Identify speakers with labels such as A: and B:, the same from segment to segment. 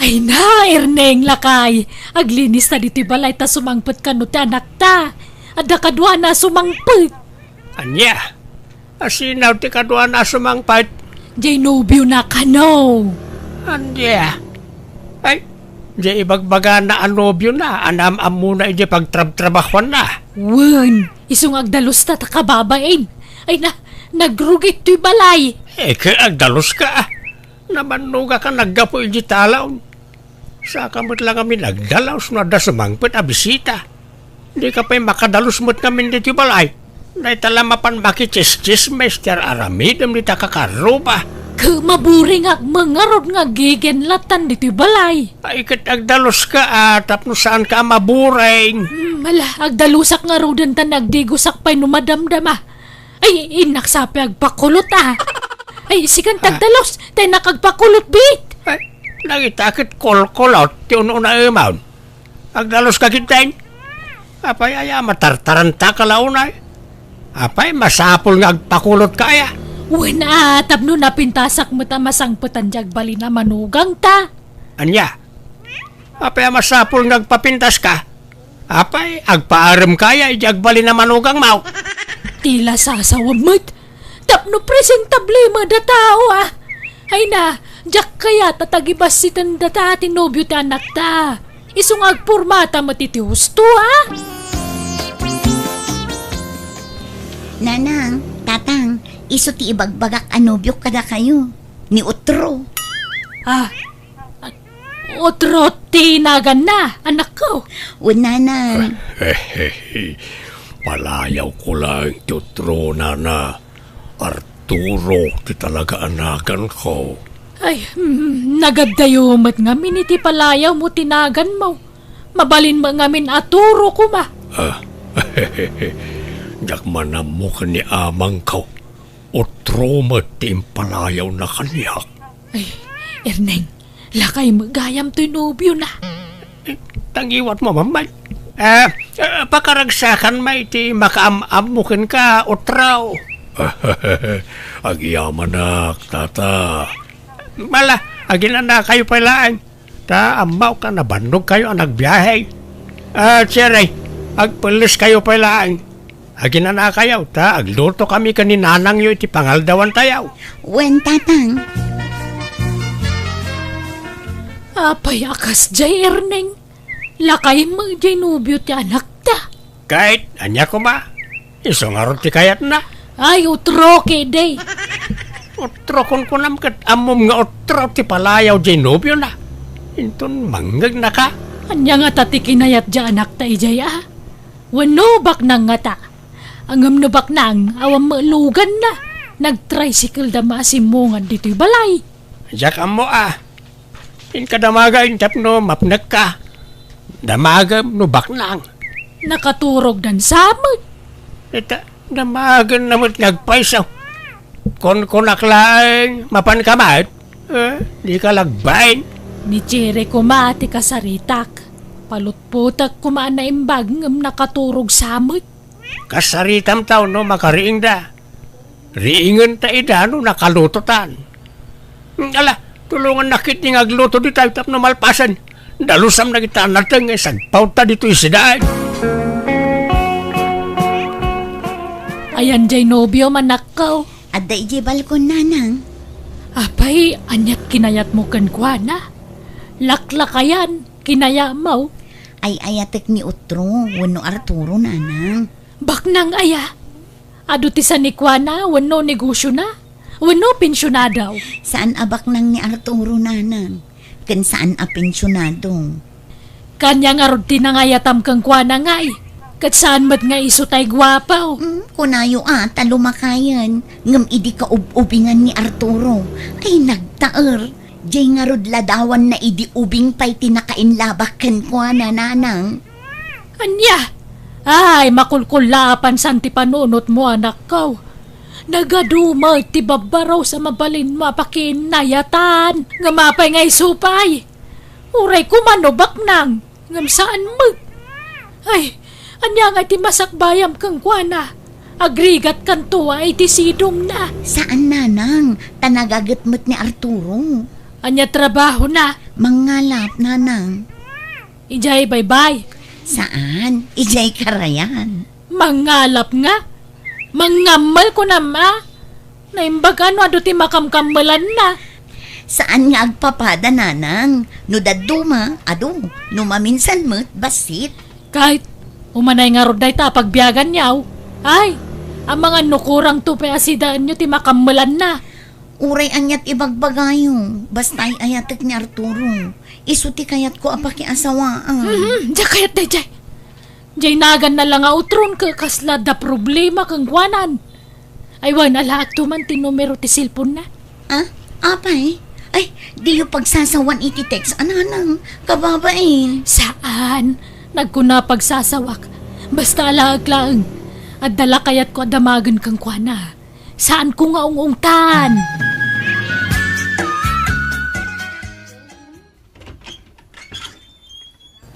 A: Ay na, Erneng lakay. Aglinis ta dito'y balay ta sumangpet ka no ti anak ta. Ada kadwa na sumangpet.
B: Anya, asinaw ti kadwa na sumangpet.
A: Jay nobyo na ka no.
B: Anya, ay, di ibagbaga na anobyo na. Anam-am muna iti pagtrab-trabakwan na.
A: Wen, isung agdalos ta kababain. Ay na, nagrugit to'y balay.
B: Agdalos ka. Namanuga ka naggapo iti talaw. Sa kamot lang kami nagdalaw sunada sumangpet a bisita. Di ka pa'y makadalos mo't kami dito balay. Dahil talamapan makichismes tar aramidam di takakaruba.
A: Maburing ag mangarod nga gigenlatan dito'y balay.
B: Ay kat agdalos ka tapno saan ka maburing.
A: Mala, agdalusak nga rodan ta nagdigusak pa'y numadamdama. Ay, inaksapi agpakulot Ay, sikan tagdalos, tayo nakagpakulot bit.
B: Ay, nagitakit kol-kolot ti una imaw. Agdalos ka kintain. Apay aya matartaranta ka launay. Apay masapol nga agpakulot ka aya.
A: Uwan tapno napintasak mo ta masangputan jag bali na manugang ta.
B: Anya, apay masapol nga agpapintas ka. Apay, agpaaram kaya ijagbali na manugang mau.
A: Tila sasawamot. Tapno presentable mo da tao Ay na, jak kaya tatagibas si tanda ta tinobyo ti anak ta. Isungag pormata matiti husto
C: Nanang, tatang, iso ti ibagbagak anobyo kada kayo. Ni Utro.
A: Otro tinagan na, anak ko.
C: Nanang.
B: Palayaw ko lang ti Utro na Arturo ti talaga anakan ko.
A: Ay, nagadayumat nga miniti palayaw mo tinagan mo. Mabalin mo ngamin aturo ko ma.
B: Jak manam mo ka ni amang ko. Utro mo ti impalayaw na kaniyak.
A: Ay, Erneng, lakay magayam to'y nobyo na.
B: Tangiwat mo mamay. Pakaragsakan may ti makaam-am mo ka, Utraw. Agyaman na, tata. Mala, aginan na kayo palaan. Amaw ka, nabandog kayo ang nagbiyahe. Siray, agpulis kayo palaan. Aginan na kayo, agluto kami kaninanang yo iti pangaldawan tayaw.
C: Wen, tatang.
A: Apay akas jay, Erneng. Lakay mo jay nobyo ti anak ta.
B: Kahit, anya ko ba? Isong arot ti kayat na.
A: Ay, utro kede.
B: Utro kon kunam kat amom nga utro ti palayaw jay nobyo na. Inton manggag na ka.
A: Anya nga tati kinayat dya anak ta ijay Wano bak nang nga ta. Angam no bak nang awam maalugan na. Nag-tricycle da maasimungan dito'y balay.
B: Jak amo In kadamaga intap no mapnag ka. Damaga no bak nang.
A: Nakaturog dan samot.
B: Ita, damagan naman nagpaisaw. Kon aklaan mapan kamat, di ka lagbain.
A: Ni Jere kumati kasaritak. Palutputak kumaan na imbag ngam nakaturog samot.
B: Kasaritam tao no makariing da. Riingan ta ida no nakalutotan. Ala, tulungan nakit ni agluto di tayo tap no malpasan. Dalusam na kita natang sagpaw ta dito isidaan.
A: Ayan jay nobyo manakaw.
C: Adda ije balkon, nanang.
A: Apay, anyat kinayat mo kan kuana. Laklakayan, kinaya mo.
C: Ay ayatek ni Utro, wano Arturo, nanang.
A: Baknang aya. Adutisan ni kuana, wano negosyo na. Wano pensyona daw.
C: Saan abak nang ni Arturo, nanang? Kan saan a pensyonado?
A: Kanya nga rod tinangayatam kang kuana nga Kat saan mat nga iso tay gwapaw.
C: Kunayo talumakayan. Ngam idi ka ubingan ni Arturo. Ay nagtaer. Jay nga rod ladawan na idi ubing pa'y tinakainlabakan ko nanang.
A: Anya? Ay, makulkulapan san ti panunot mo anak ko. Nagadumay ti babaraw sa mabalin mapakinayatan. Nga mapay nga isupay. Uray kumanobak nang. Ngam saan mo? Ay, anya nga ti masakbayam kang kuana. Agrigat kan tuwa ay tisidong na.
C: Saan nanang? Tanagagatmat ni Arturo.
A: Anya trabaho na.
C: Mangalap nanang.
A: Ijay bye-bye.
C: Saan? Ijay karayan.
A: Mangalap nga. Mangamal ko na ma. Naimbag ano ado ti makamkamalan na.
C: Saan nga agpapada nanang? No daduma, ado. No maminsan mo't basit.
A: Kahit umanay nga roday ta pagbiyagan niyaw. Ay, ang mga nukurang tupe asidaan nyo ti makamalan na.
C: Uray anyat ibagbagayo. Basta'y ayatek ni Arturo. Isuti kayat ko apaki asawaan.
A: Diya kayat na jay. Jay nagan na lang outron ka kasla da problema kang guanan. Ay wan ala at tuman ti numero ti silpon na.
C: Ah? Apay? Ay, di yung pagsasawan iti text. Ananang, kababain.
A: Saan? Nagkuna pagsasawak. Basta alaag lang. At dala kayat ko adamagan kang kuana. Saan ko nga ungungtan?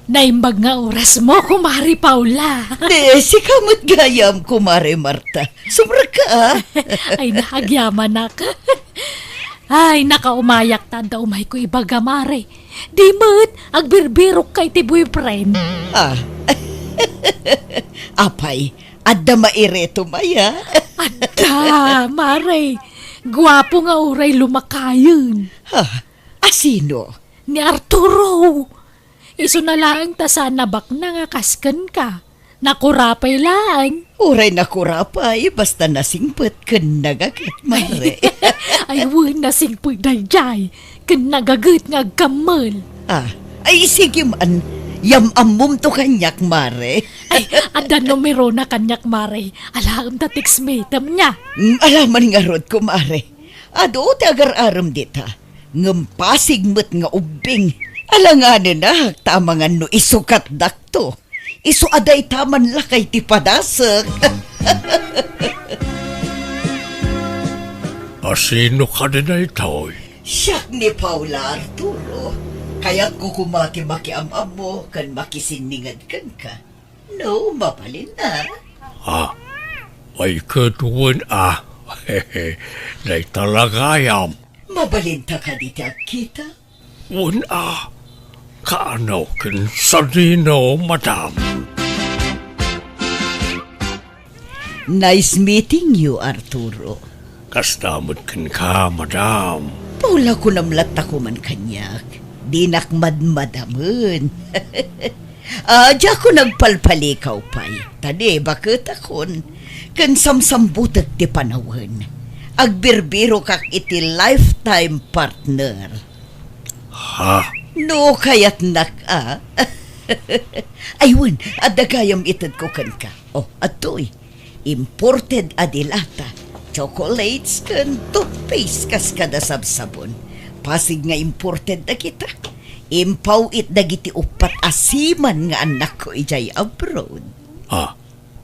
A: Naimbag nga oras mo, kumari Paula.
D: Si kamot gayam, kumare Marta. Sumra ka, ah.
A: Ay, nahagyaman na ka. Ay, nakaumayak tanda umay ko ibagamare. Di mo't, agbirbirok kay ti boyfriend.
D: Ah. Apay, adda maireto maya.
A: Ada, mare. Gwapo nga uray lumakayon.
D: Ha? Asino?
A: Ni Arturo. Iso na lang ta sa nabak na nga kasken ka. Nakurapay lang.
D: Uray na kurapay, basta nasingpet ken nagagat, mare.
A: Ay, wun na singpoy na jay. Ken nagagat nga gamal.
D: Ah, ay sige man. Yamamum to kanyak, mare.
A: Ay, ada numero na kanyak mare. Alaam ta tiksmetam niya.
D: Alaman nga rod ko, mare. Ado, tagar-aram dita. Ngampasig mo't nga ubing. Alanganin na, tamangan no isukat dakto. Isu aday taman lakay ti padasak.
B: Asino ka din na ito?
D: Siyak ni Paula Arturo. Kaya't ko kumaki makiamam mo kan makisiningad kan ka. No, mapalin na.
B: Ay katuwan Hehe, day talaga yam.
D: Mabalinta ka dito kita.
B: Wan kaano kin sadino, madam.
D: Nice meeting you, Arturo.
B: Kastamot kin ka, madam.
D: Paula ko namlat ako man kanyak. Di nakmadmadamun. Diya ko nagpalpalikaw pa'y. Tadi, bakit akon? Kan samsambutat ti panawan. Agbirbiro kak iti lifetime partner.
B: Ha?
D: No, kaya't Ayun, adagayam itad ko kan ka. Oh, atoy. Imported adilata. Chocolates kan toothpaste kas kada sabsabon. Pasig nga imported na kita. Impaw it dagiti upat asiman nga anak ko ijay abroad.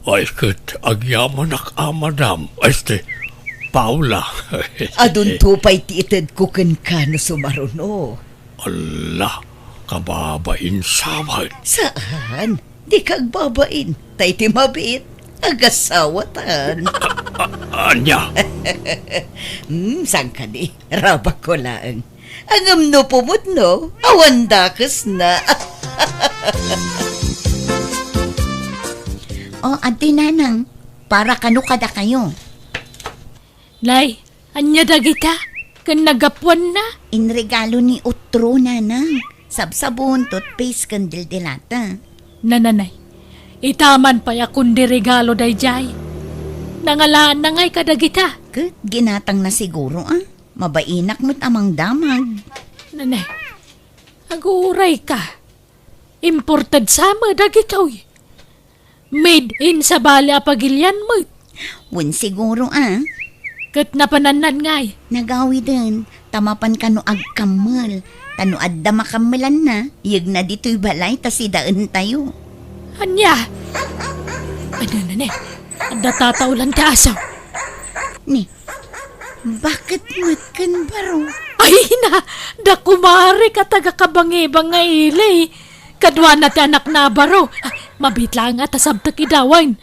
B: Ay kat agyaman madam. Este, Paula.
D: Adun tupay ti itad ko kan ka no sumaruno.
B: Allah, kababain samad.
D: Saan? Di kag babain. Tay ti mabit. Agasawatan.
B: Anya?
D: Saan ka di? Rabak ko lang. Ang no pumut no? Awandakas na.
C: O, ati nanang, para kano kada kayo.
A: Lay, anya dagita? Kan nagapuan na?
C: Inregalo ni Utro nanang. Sabsabon, toothpaste, kandil-dilata.
A: Nananay, itaman pa yakun di regalo day jay. Nangalaan na ngay kadagita.
C: Kat, ginatang na siguro Mabainak mo't amang damag.
A: Nanay, aguray ka. Imported sama dagitoy. Made in sa bali apagilyan mo.
C: Wun siguro
A: Kat napananan ngay.
C: Nagawi din. Tamapan ka no agkamal. Tano adda makamalan na. Yag na dito'y balay tasidaan tayo.
A: Anya? Ano nanay? Adda tataulan ti asaw.
C: Ni, bakit matkan baro?
A: Ay na, da kumari ka taga kabangibang nga ilay. Kadwa na ti anak na baro. Mabitla nga tasabtak idawan.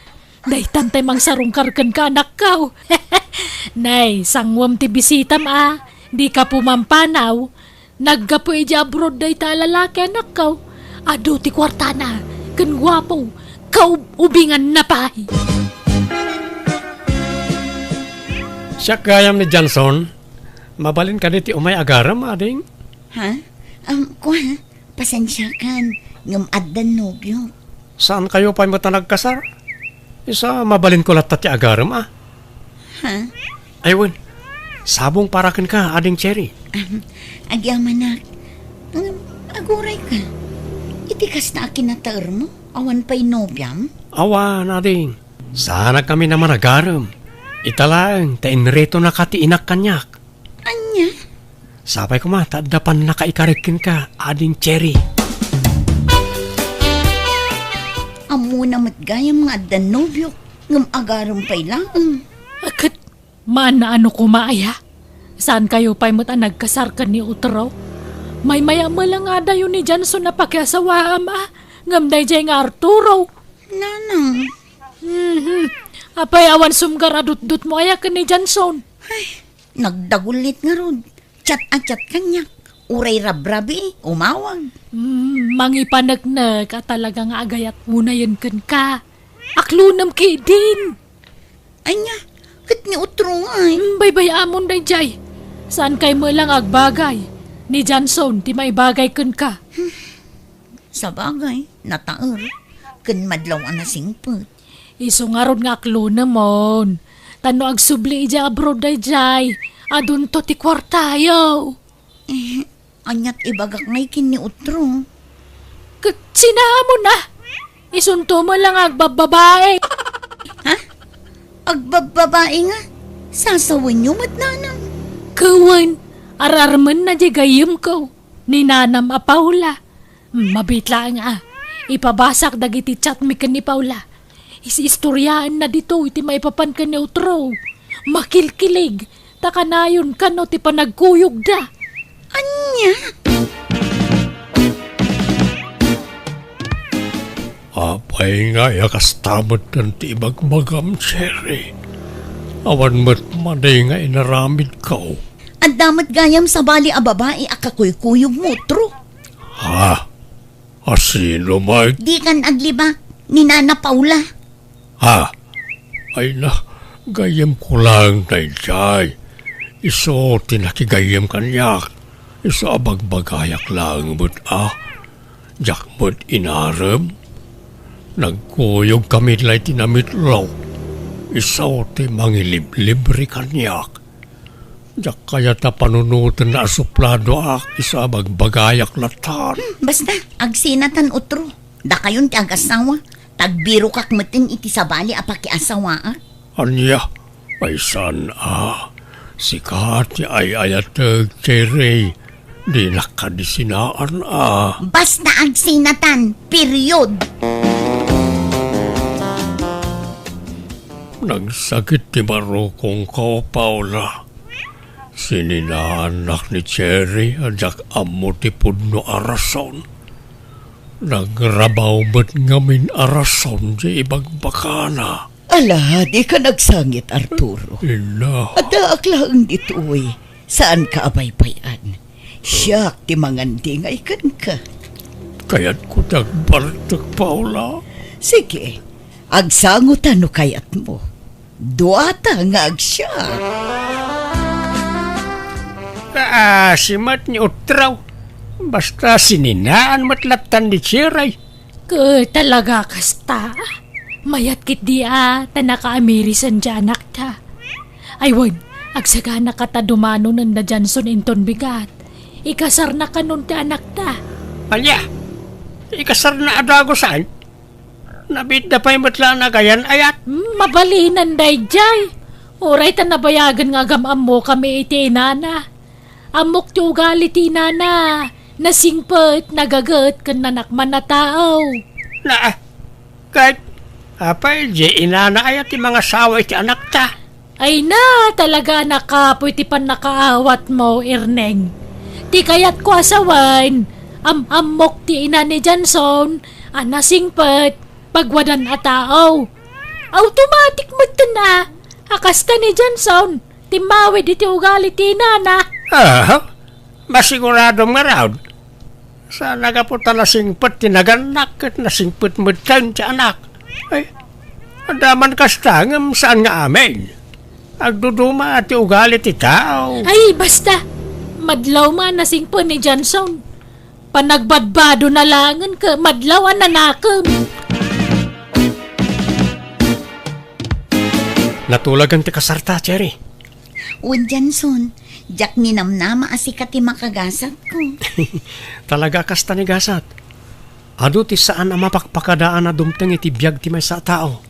A: Day tantay mang sarungkarkan ka anak kaw. Nay, sangwam ti bisita ma. Di ka pumampanaw. Naggapo ija abroad day ta lalaki anak kaw. Ado ti kwartana. Kan gwapo. Kau ubingan na pahi.
B: Siya gayam ni Johnson, mabalin ka diti umay agaram, ading.
C: Ha? Kuha, pasensya kan. Ngam addan nobyo.
B: Saan kayo pa mo nagkasar? Isa mabalin ko latat ti agaram, ah.
C: Ha?
B: Aywan, sabong parakin ka, ading Cherry.
C: Agyamanak. Aguray ka. Itikas na akin na taer mo. Awan pa'y nobyam.
B: Awan, ading. Sana kami naman agaram. Italang, tainreto na kati inak kanyak.
C: Anya?
B: Sapay ko ma, tadapan na kaikarikin ka, ading Cherry.
C: Amo na matgayam nga addan nobyo. Ngam agaram pa'y lang.
A: Akat, man na ano kumaya? Saan kayo pa'y mo't nagkasar ka ni Utraw? May mayama lang nga dayo ni Johnson na pakiasawaam ngam day jay nga Arturo.
C: Nanang.
A: Apay awan sumgar adut-dut mo aya ka ni Johnson.
C: Nagdagulit nga rod. Chat kanyak. Uray rabrabi, umawag.
A: Mangipanag-nag at talaga nga agayat muna yun kan ka. Aklunam kay din.
C: Anya, kat ni utro nga eh.
A: Bay-bay amon day jay. Saan kay mo lang agbagay? Ni Johnson, di may bagay kan ka.
C: Sa bagay, nataer. Kan madlaw na singput.
A: Isungarod nga aklunam mon. Tano agsubli ija abroad day jay. Adun to ti kwartayo.
C: Anyat ibagak ngay kin ni utro.
A: Sinamo na. Isunto mo lang agbababae.
C: Ha? Agbababae nga? Sasawan nyo matnanang.
A: Kawan, ararman na di gayam ko. Ni Nanam a Paula. Mabitla nga. Ipabasak dagiti chat mi kan ni Paula. Isistoryaan na dito iti maipapan ka ni Utro. Makilkilig. Takanayon ka no ti panagkuyog da.
C: Anya?
B: Apay nga yakastamot ng tibag magam, Cherry. Awan mo't maday nga inaramid ka.
C: Ang damat gayam sa bali a babae akakuykuyog mo, utro.
B: Ha? Asino, Mike?
C: Di kan aglibak ni Nana Paula.
B: Ha? Ay na, gayam ko lang na ijay. Iso tinakigayam kanyak. Iso abagbagayak lang mo't Jak mo't inaram. Nagkuyog kami lay tinamitlaw. Iso ti mangiliblibre kanyak. Jak kaya ta panunutan na asuplado Iso abagbagayak latan.
C: Basta, agsinatan utro. Da kayon ti agasawa. Tagbiro kak matin iti sabali apakiasawa.
B: Anya, ay san si Kati ay ayatag Cherry. Di nakadisinaan
C: Basta agsinatan, period.
B: Nagsakit ti Marukong ko, Paula. Sininaanak ni Cherry ajak amo ti pudno arason. Nagrabaw ba't ngamin arason di ibagbakana.
D: Ala, di ka nagsangit, Arturo.
B: Ina.
D: Ada aklaan dito eh. Saan ka abay-bayan? Siyak ti mangandi nga ikan ka.
B: Kaya't ko nagbartag, Paula.
D: Sige, agsangutan no kayat mo. Duata nga agsya.
B: Simat ni Utraw. Basta sininaan matlatan ni Cherry.
A: Talaga kasta. Mayat kit di tanaka-Amerisan dyan anak ta. Aywan, agsagana ka ta dumano ng na Johnson inton bigat. Ikasar na ka nun ti anak ta.
B: Anya, ikasar na adago saan? Nabit na pa'y matla na gayan ayat.
A: Mabalinan day jay. Oray ta nabayagan nga gamam mo kami iti inana. Amok ti ugali ti inana. Nasingpet, nagagat kan nanakman na tao.
B: Kahit apay, di inana ayat ti mga sawa iti anak ta.
A: Ay na, talaga nakapoy ti pan nakaawat mo, Erneng. Ti kayat ko asawan, amok ti ina ni Johnson, nasingpet, pagwadan a tao. automatic mo ito na. Akas ka ni Johnson, timawi di ti ugali ti nana.
B: Masigurado nga raw. Sa nagapunta na singpet, tinaganak at nasingpet mo tayo sa anak. Ay, adaman kasta ngam saan nga amin. Agduduma at ugali ti tao.
A: Ay, basta. Madlaw man nasing po ni Johnson. Panagbadbado na langan ka, madlaw ang nanakam.
B: Natulagan ti kasarta, Cherry.
C: Wan Janson, jak ninamnama asikat ti makagasat ko.
B: Talaga kasta ni gasat. Ado ti saan ang mapakpakadaan na dumteng iti biyag ti may sa tao.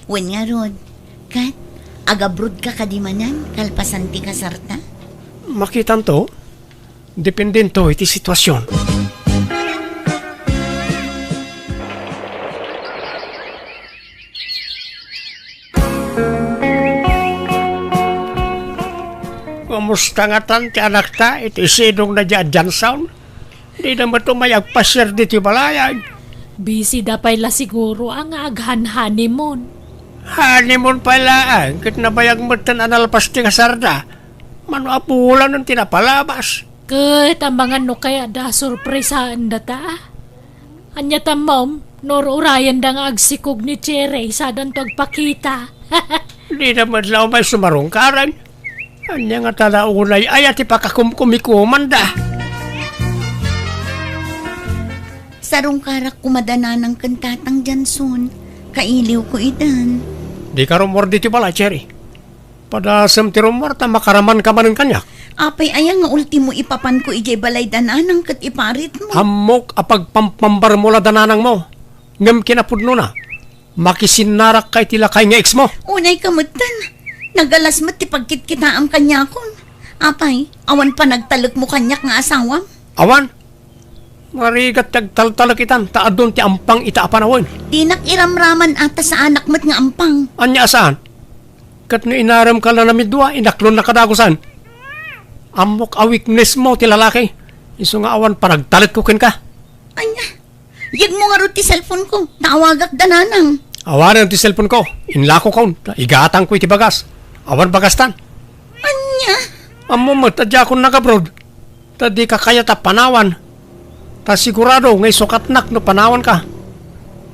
C: Wan nga rod, kat, agabrod ka kadimanan, kalpasan ti kasarta.
B: Makitan to, dependen to iti sitwasyon. Kumusta nga tan ti anak ta, iti sidong na dyan sound? Di naman tumayagpasir di ti balayan.
A: Busy da pala siguro ang aghan-honeymoon.
B: Honeymoon palaan, kit nabayag mo tan analpas ti kasarda. Mano apulan ng tinapalabas.
A: Kat ang mga no kaya da sorpresaan da ta. Anya ta mom, nor urayan da nga agsikog ni Cherry sa dan to agpakita.
B: Di naman lang may sumarungkaran. Anya nga talaunay ay at ipakakumkumikuman da.
C: Sarong karak kumadana ng kantatang Janson, kailiw ko idan.
B: Di ka rumor dito pala, Cherry. Padasam ti rumor ta makaraman ka man ng kanyak.
C: Apay ayang nga ultimo ipapan ko ijay balay dananang kat iparit mo.
B: Hamok apag pampambar mo la dananang mo. Ngam kinapudno na. Makisinarak kay tila kay nga ex mo.
C: Unay kamutan. Nagalas mo ti pagkitkita ang kanya kon. Apay, awan pa nagtalok mo kanyak nga asawa.
B: Awan. Marigat tagtaltalak itan. Taadon ti ampang itaapanawon.
C: Di nakiramraman ata sa anak mo't nga ampang.
B: Anya saan? Kat no inaram ka na namidwa, inaklon na kadagusan. Amok a weakness mo ti lalaki. Iso nga awan pa nagtalit ko ken ka.
C: Anya, yag mo nga ro ti cellphone ko. Nawagak dananang.
B: Awanan ti cellphone ko. Inlako ko. Igatang ko iti bagas. Awan bagastan.
C: Anya,
B: Amo mo, tadya akong nakabrod. Tadi ka kaya ta panawan. Ta sigurado ngay sukatnak no panawan ka.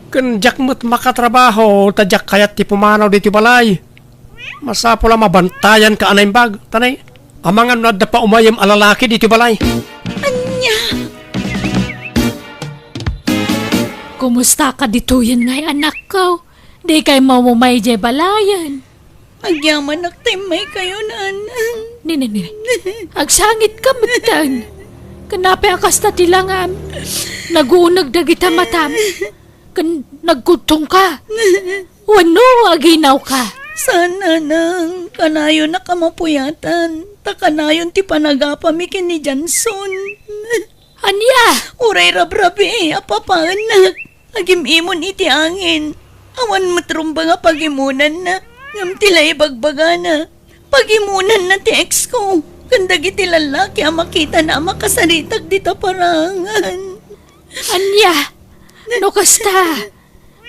B: Kanjak mo't makatrabaho, tadyak kayat ti pumanaw dito balay. Masapo lang mabantayan ka anay bag. Tanay, amangan na da pa umayam alalaki dito balay.
C: anya.
A: Kumusta ka dito yan ngay anak ko? Di kay mamumay jay balayan.
C: Agyaman nagtimay kayo nanang.
A: Nini. Agsangit ka matang. Kanapi ang kasta tilangam. Naguunag dagita matam. Nagkutong ka. Wano aginaw ka.
C: Sana nang kanayon na kamapuyatan. Takanayon ti panagapamikin ni Janson.
A: Anya?
C: Uray rabrabi, apapaanak. Agimimon iti angin. Awan matrumba nga pagimunan na. Ngam tilay bagbaga na. Pagimunan na ti ex ko. Kandag iti lalaki ang makita na makasaritag dito parangan.
A: Anya? No kasta?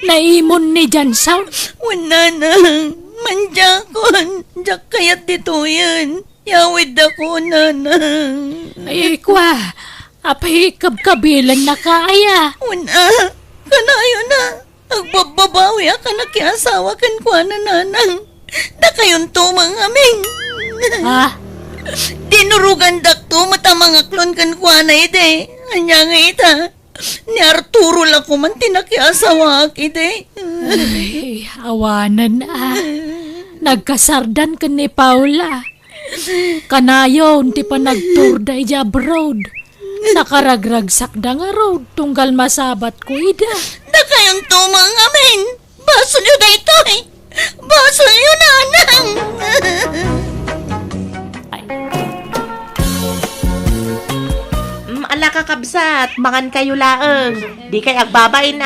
A: Naimon ni Janson?
C: Wala na. Manjakon. Jak kayat dito yan. Yawid ako, nanang.
A: Ay, kwa. Apay kabkabilan na kaya.
C: Una, kanayo na. Agbababawi ka na kiasawa kan kwa na nanang. Da kayon tumang aming.
A: Ha?
C: Dinurugan dakto mata mga klon kan kwa na ide. Anya nga ita. Ni Arturo lang ko man tinakiasawa ak ide.
A: Ay, awanan Nagkasardan ka ni Paula. Kanayon, ti pa nagturda ija abroad. Nakaragragsak da nga road, tunggal masabat ko ida.
C: Da kayong tumang amin. Baso niyo da ito eh. Baso niyo nanang.
E: Ala ka kabsat, mangan kayo laeng. Di kay agbabain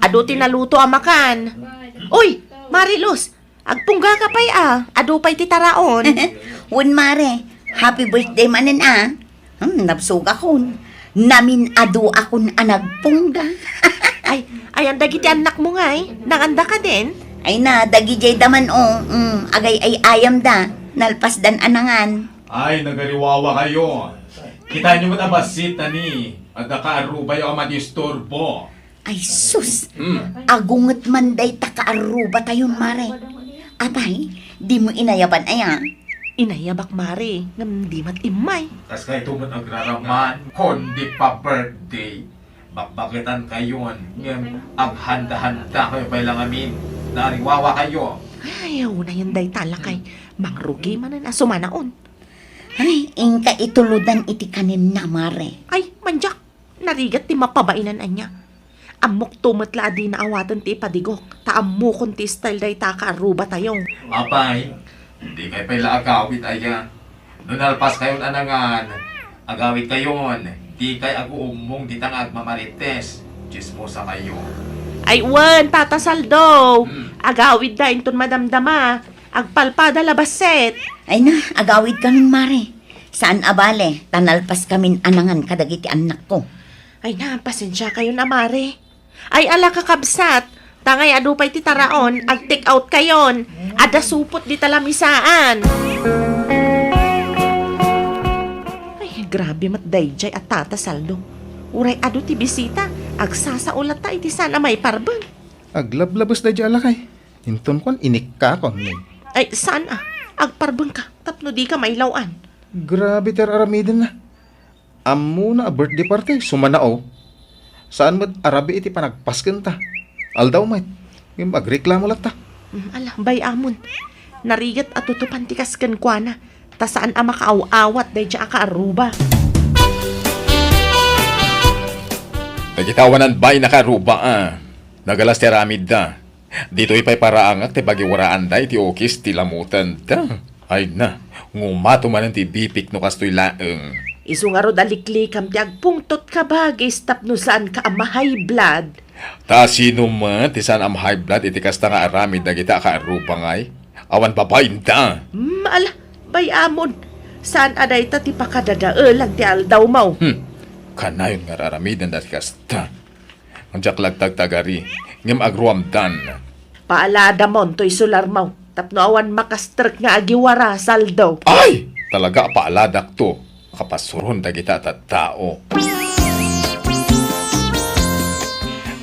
E: adu tinaluto ang makan. Uy, Mariluz, agpungga ka pa'y adu pa'y titaraon.
C: Wen mare, happy birthday manen napsug akon. Namin adu akon anagpungga.
E: Ay ang dagiti anak mo nga nanganda ka din.
C: Ay na, dagi jay daman agay ay ayam da, nalpas dan anangan.
F: Ay, nagariwawa kayo. Kita nyo mo na basit na ni. At nakaarubay o madisturbo.
C: Ay sus, agungot man day takaaruba tayon mare. Abay, di mo inayaban aya.
E: Inayabak mare, ngam di mat imay.
F: Tas kayo tumot nagraraman. Kundi pa birthday. Bakbakitan kayon. Ngayon, ang handa-handa kayo pa lang amin. Nariwawa kayo.
E: Ay, ayaw na yan day talakay. Mangrugi man na sumanaon.
C: Ay, ingka ituludan iti kanin na mare.
E: Ay, manjak. Narigat ti mapabainan anya. Amok tumatla di na awatan ti padigok. Taammo kon ti style day takaaruba tayong.
F: Apay, hindi kayo pala agawit aya. Noon alpas kayon anangan. Agawit kayon. Di kay aguumong di tangag mamarites. Chismosa kayo.
E: Ay, wan, Tata Saldo. Agawid da inton madamdama. Agpalpada labaset.
C: Ay na, agawid kamin mare. Saan abale, tanalpas kamin anangan kadagiti anak ko.
E: Ay na, pasensya kayo na, mare. Ay, ala kakabsat. Tangay adupay ti taraon, ag-take out kayon. Ada supot di talamisaan. Ay, grabe mat dayjay at Tata Saldo. Uray adu ti bisita, agsasaulat ta iti sana may parbeng.
G: Aglablabos na dyan alakay. Hinton kon inik ka kon.
E: Ay, sana, agparbeng ka, tapno di ka mailawan.
G: Grabe ter aramidin na. Amo na a birthday party, sumanao. Saan mo arabi iti panagpasken ta? Aldaw may, yung magreklamo lang ta.
E: Ala, bay amon. Narigat at tutupan ti kasken kwa na. Ta saan ang makaaw-awat day dya akaaruba.
F: Nagitawanan ba'y nakaruba Nagalas ti aramid da. Dito ipay paraangak ti bagiwaraan da iti okis ti lamutan da. Ay na, ngumato man ti bipik no kastoy laeng.
E: Isu nga ro daliklikam ti agpungtot ka bagay stap no saan ka ama high blood.
F: Ta sino man ti saan am high blood iti kasta nga aramid na kita kaaruba ngay. Awan babayin da.
E: Ala, bay amon. Saan aday ta ti pakadadaalan ti aldaw mau.
F: Kanayon nga aramidan da ti kasta. Ang jaklagtag tagari, ngem agruamdan.
E: Paalada mon to'y sular mau. Tapno awan makastrek nga agiwara saldaw.
F: Ay! Talaga paaladak to. Kapasuron da kita at tao.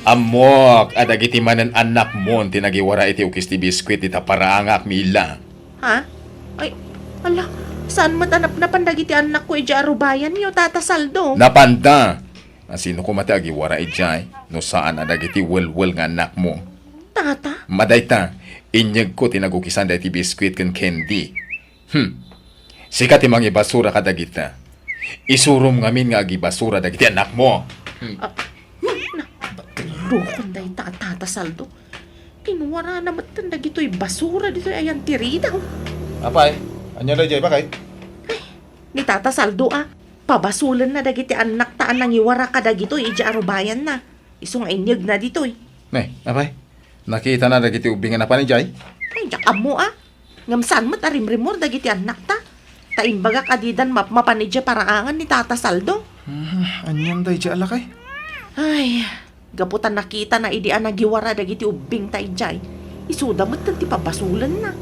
F: Amok, adagiti manan anak mo tinagiwara iti ukis ti biskwit ita paraangak mila.
E: Ha? Ay, ala, saan matanap na pandagiti anak ko ija arubayan niyo, Tata Saldo?
F: Napanda! Asino ko mati agiwara ijay, no saan adagiti wel-wel nga anak mo.
E: Tata?
F: Madayta, inyag ko tinagukisan da iti biskwit kan candy. Sikat imang ibasura ka dagita. Isurum ngamin nga agibasura dagiti anak mo.
E: Rukon day Tata Saldo. Kinuwara na matan dagito'y basura dito'y ayan tirida.
G: Apay, anya na dyan bakay?
E: Ni Tata Saldo pabasulan na dagiti anak taan nang iwara ka dagito'y ija arubayan na. Isong inyag na dito'y.
G: Ne, apay, nakita na dagiti ubingan na pa ni Jay?
E: Ay, jak amo Ngamsan mat arimrimor dagiti anak ta. Taimbaga kadidan mapanidya paraangan ni Tata Saldo.
G: Anyan day dyan alakay?
E: Ay, gaputan nakita na idian nagiwara dagiti ubing ta ijay. Isuda mat ti pabasulan na.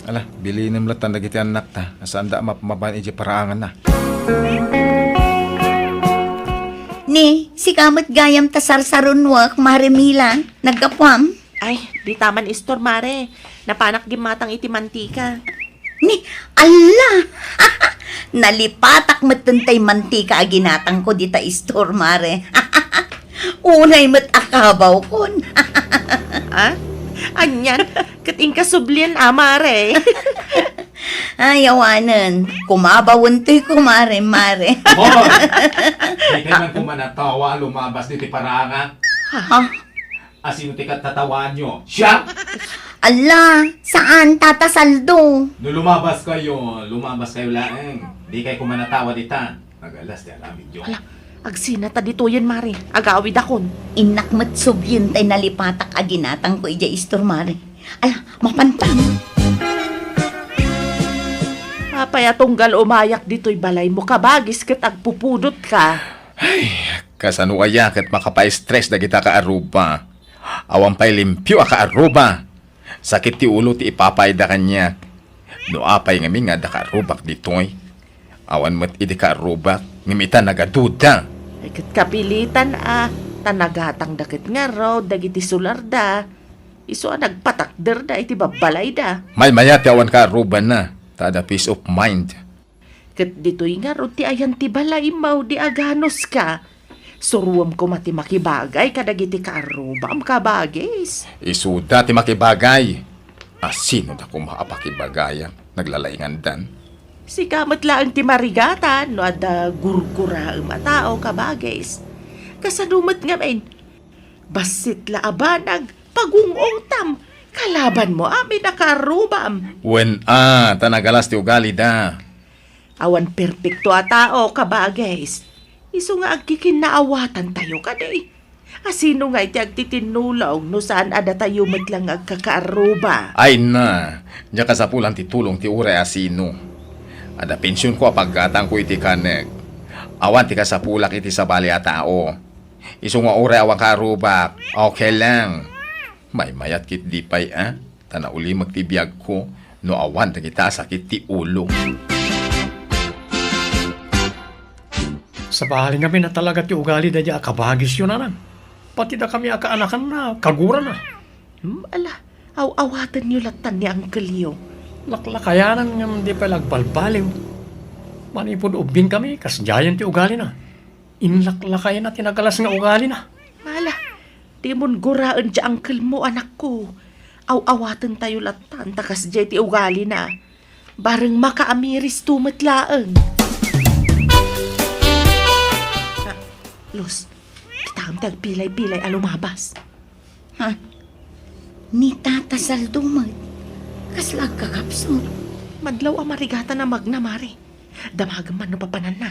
G: Ala, bilinim latan dagiti anak ta. Asaan da mapaban iti paraangan na.
C: Ni, si kamat gayam ta sarsarunwak, marimilan, nagkapwam.
E: Ay, di taman istor mare. Napanak gimatang iti mantika.
C: Ni, ala! Nalipatak matantay mantika aginatang ko dita istor mare. Unay mat akabaw kon.
E: Anyan, kating kasublian mare.
C: Ayawanan, kumabawon to'y kumare, mare.
F: Boy! Di kayo man kumanatawa, lumabas dito paraanga.
C: Ha?
F: Asino ti katatawaan nyo? Siya!
C: Ala, saan Tata Saldo?
F: No lumabas kayo laeng. Di kayo kumanatawa dita. Nagalas di alamin nyo.
E: Hala, agsinata dito yan mare. Agawid akon.
C: Inakmat subyin tay nalipatak aginatang ko ija istor mare. Ala, mapantang.
E: Papaya tunggal umayak dito'y balay mo kabagis kat agpupudot ka.
F: Kasano kaya kat makapa-stress na kita ka aruba. Awang pa'y limpyo ka aruba. Sakit ti ulo ti ipapayda kanya. No apay nga mi nga dakarubak ditoy. Awan mo't idi karubak, ngimita nagaduda.
E: Ay kat kapilitan tanagatang dakit nga raw, dagiti sularda. Iso nagpatakder da, iti babalay da.
F: May maya ti awan karuban na. Tada peace of mind.
E: Kat dito'y nga raw, ti ayan ti balay mau, di aganos ka. Suruam ko mati makibagay, kadagiti karubam kabagis.
F: Isuda ti makibagay. Sino da kung maapakibagayan? Naglalaingan dan.
E: Si kamat lang ti marigatan, no ada gurgura matao kabagis. Kasanumat nga main, basit laabanag, pagungong tam, kalaban mo amin nakarubam.
F: When tanagalas ti ugali da.
E: Awan perpekto a tao kabagis. Iso nga agkikinaawatan tayo kaday. Asino nga iti agtitinulaw no saan ada tayo matlang agkakaaruba.
F: Ay na, niya kasapulan ti tulong ti ure asino. Ada pensyon ko apaggatang ko iti kaneg. Awan ti kasapulak iti sabali a tao. Iso nga ure awang karubak, okay lang. May mayat kit di pay Tana uli magtibiyag ko, no awan ta kita sakit ti ulo.
B: Sa bahaling kami na talaga ti ugali da di akabagis yun anang. Pati da kami akaanakan na, kagura na.
E: Ala, awatan niyo latan ni Uncle Leo.
B: Laklakayanan nga di pa lagbalbaliw. Manipod ubing kami, kasjayan ti ugali na. Inlaklakayan na tinagalas nga ugali na.
E: Ala, di mon guraan di Uncle mo, anak ko. Awatan tayo latan, takas di ti ugali na. Bareng makaamiris tumatlaang. Luz, kita ang tagpilay-pilay alumabas.
C: Ha? Ni Tata Saldumat. Kaslag kakapsot.
E: Madlaw ang marigata na magnamari. Damagaman no papanan na.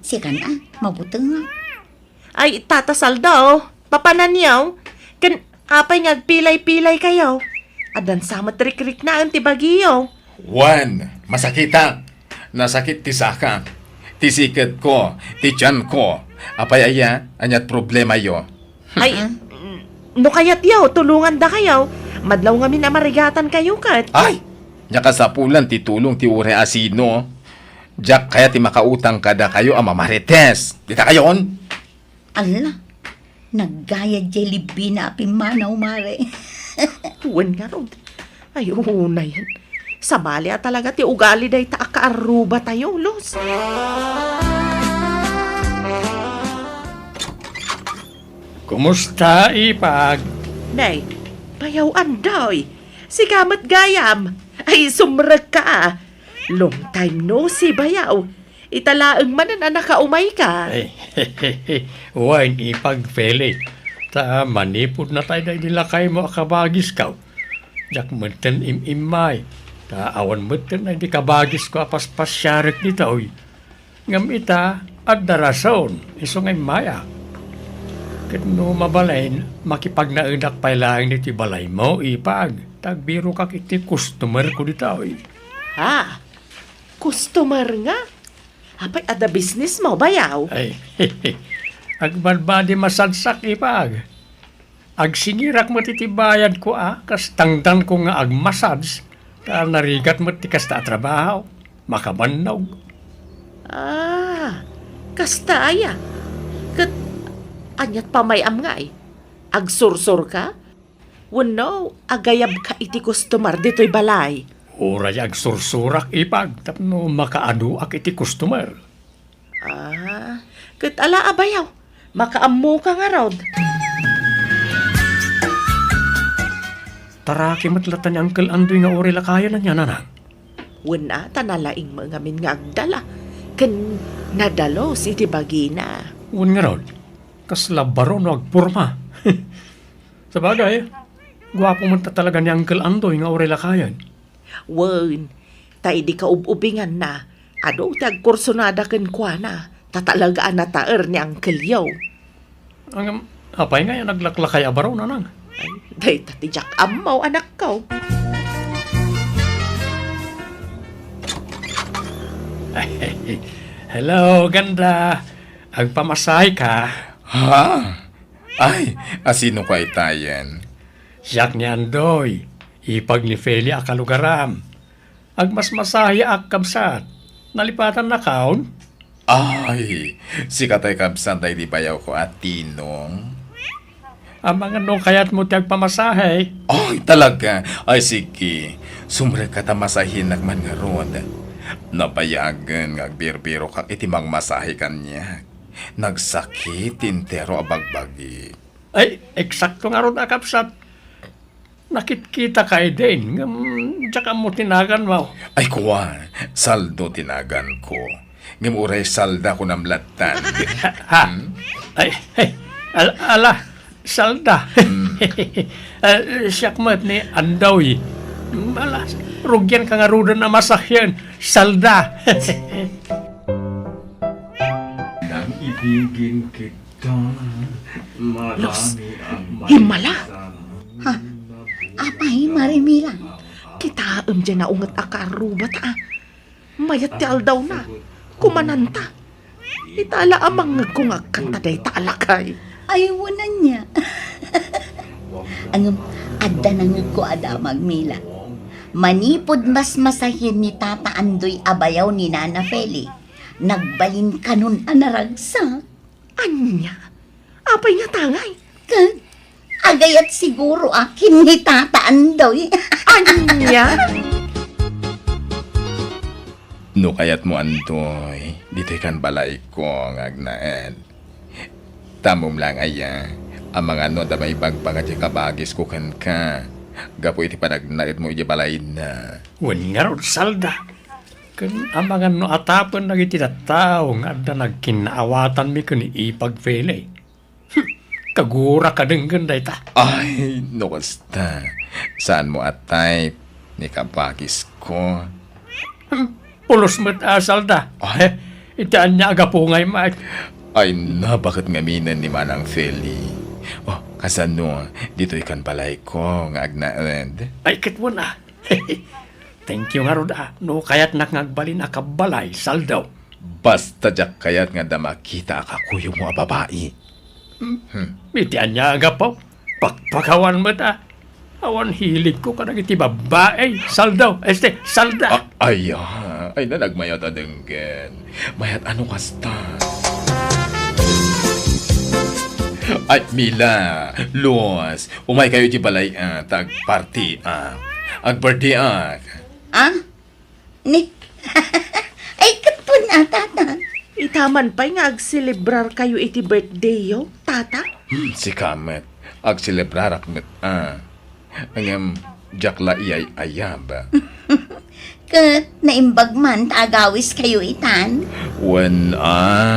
C: Siya na, mabuti nga.
E: Ay, Tata Saldaw, papanan yaw. Kan apay ngagpilay-pilay kayo. Adan sama trik-rik na ang tibagiyo.
F: Juan, masakita. Nasakit ti saka. Ti sikat ko, ti tiyan ko. Apay aya, anyat problema yo.
E: Ay, no kayat yaw, tulungan da kayo. Madlaw nga minamarigatan kayo kat.
F: Ay, nya kasapulan ti tulong ti ure asino. Jack kaya ti makautang kada kayo ang mamarites. Dita kayon?
C: Ala, naggaya jellybean na apimanaw, mare.
E: Huwan nga rod. Ay, una yan. Sabali talaga ti ugali day ta akaaruba tayo, Luz.
B: Kumusta, Ipag?
E: Nay, bayawan daw. Si Kamat Gayam. Ay, sumrag ka. Long time no si bayaw. Italaang man na nakaumay ka.
B: Ay, wine, Ipag, Feli. Ta, manipod na tayo dahil nilakay mo akabagis ka. Jak menten imay. Ta, awan menten na di kabagis ko apas-pas syarik nito. Ngam ita, at darason, iso ngay maya. Kat no mabalain, makipagnaunak pa lang niti balay mo, Ipag. Tagbiro ka kiti customer ko dito.
E: Ha? Customer nga? Apay, ada business mo, bayaw?
B: Ay, agbalbadi masadsak, Ipag. Agsingirak mo titibayan ko, kas tangdan ko nga agmasads. Ta narigat mo tikas ta trabaho. Makabannog.
E: Kasta aya. Kat, anyat pamayam nga Agsursur ka? Wano, agayab ka iti customer dito'y balay.
B: Uray agsursurak, Ipag. Tapno makaadu ak iti customer.
E: Kat ala abayaw. Makaamu ka nga rod.
B: Taraki matlatan ni Uncle Andoy nga uri lakayan na niya, nanang.
E: Wala, tanalaing mga min nga agdala. Kan nadalo si Tibagina.
B: Un nga rod, kaslabaro no agpurma. Sa bagay, gwapo man ta talaga ni Uncle Andoy nga uri lakayan.
E: Wen, tay di ka ubingan na. Ado, tagkursonada kan kwa na. Tatalagaan na taer ni Uncle Yo.
B: Ang apay nga yan naglaklakay abaraw, nanang.
E: Ay, day tatijak amaw anak ko.
B: Hello, ganda. Agpamasahe ka.
F: Ha? Ay, asino ka itayan?
B: Siyak ni Andoy. ipag ni Feli akalugaram. Agmas masahi ak kabsat. Nalipatan na kaon?
F: Ay, si katay kabsan tayo di bayaw ko at tinong.
B: Ang mga no kaya't mo tiyag pamasahe.
F: Ay, talaga. Ay, sige. Sumre ka tamasahin nagman nga ron. Nabayagan ngagbirbiro kak itimang masahe kanya. Nagsakit, intero abagbagi.
B: Ay, eksakto nga ron akapsat. Nakitkita ka din. Tsaka mo tinagan mo.
F: Ay, kuwan. Saldo tinagan ko. Ngimuray salda ko namlatan.
B: Ha? Ay, ala, salda. Siyakmat ni Andawi. Ala, rugyan ka nga rudan na masakyan. Salda.
G: Nang ibigin kita,
E: Los, himala.
C: Apay, Marimila.
E: Kitaam dyan na ungat akarubat Mayat ti aldaw na. Kumananta. Itala amang ngagkungag kanta day talakay.
C: Ayawanan niya. Ang adda nang ko ada magmila. Manipod mas masahin ni Tata Andoy abayaw ni Nana Feli. Nagbalin kanon anaragsak.
E: Anya? Apay nga tangay?
C: Agayat siguro akin ni Tata Andoy.
E: Anya?
F: No kayat mo andoy, dito kan balay ko ngagnaed. Tamom lang aya, ang mga no da may bagbaga di kabagis ko kan ka. Gapo iti panagnaed mo iti balay na.
B: Wan nga ron salda. Kan ang mga no atapon na itinatao nga da nagkinaawatan mi kani ipagfele. Kagura ka din ganday ta.
F: Ay, no kasta. Saan mo atay, ni kabagis ko.
B: Pulos mo't salda. Itaan niya agapungay ma.
F: Ay na, bakit ngaminan ni Manang Feli? Oh, kasano, dito ikan balay ko ngagnaed.
B: Ay, kitwo na. Thank you nga ron no kaya't nakagbalin akabalay saldaw.
F: Basta jak kayat nga da makita akakuyo mo a babae.
B: Itian niya agapaw. Pagpakawan mo ta. Awan hilig ko ka iti babae. Saldaw. Salda.
F: Ay na nagmayat adenggen. Mayat ano kasta? Ay, Mila, Los, umay kayo di balay tag party ag birthday
C: Ni? Ay, kapun na, Tata.
E: Itaman pa'y nga agselebrar kayo iti birthday yo, tata?
F: Si Kamet, ag celebrar akmet ang jakla iyay ayab.
C: Kat naimbag man tagawis kayo itan.
F: Wen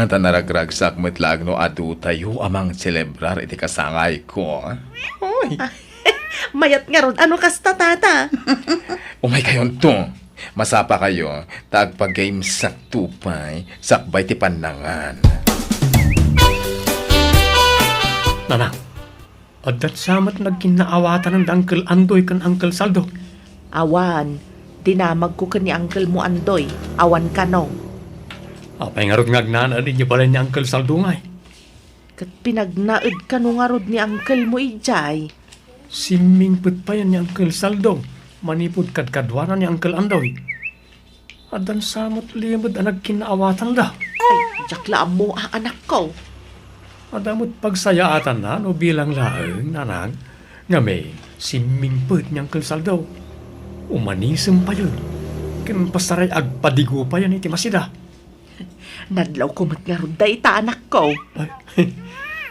F: tanaragrag sakmet lagno adu tayo amang celebrar iti kasangay ko. Hoy,
E: Mayat nga ron, ano kasta, tata?
F: umay kayon to. Masapa kayo, tagpag-game sak tupay, sakbay ti panangan.
B: Nanang, adat samat nagkinaawatan ng Uncle Andoy kan Uncle Saldo.
E: Awan, dinamag ko ka ni Uncle mo Andoy. Awan ka no.
B: Apay nga ron ngagnana din niyo pala ni Uncle Saldo ngay.
E: Kat pinagnaed ka no nga rod ni Uncle mo ijay.
B: Simingput pa yan ni Uncle Saldo. Manipod kadkadwaran ni Uncle Andoy. Adan samat limod ang nagkinaawatan da.
E: Ay, jakla mo anak ko.
B: Adamot pagsayaatan na no bilang laeng nanang nga may simingput ni Uncle Saldo. Umanisem pa yun. Kinpasaray agpadigo pa yan iti masida.
E: Nadlaw ko mat nga rod day ta anak ko.
B: Ay,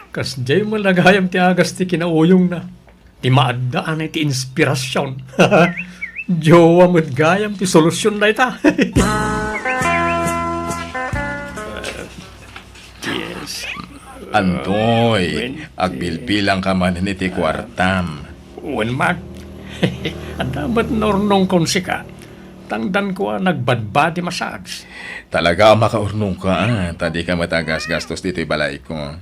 B: kas jay mo lagayam ti agas ti kinauyong na. Ti maadaan iti inspirasyon. Jowa mo't gayam ti solusyon na ita. Yes.
F: Andoy, agbilbilang ka man iti kwartam.
B: Wen mag. Ang dapat nornong konsika. Tangdan ko nagbadbadi masags.
F: Talaga makaurnong ka tadi ka matagas gastos dito'y balay ko.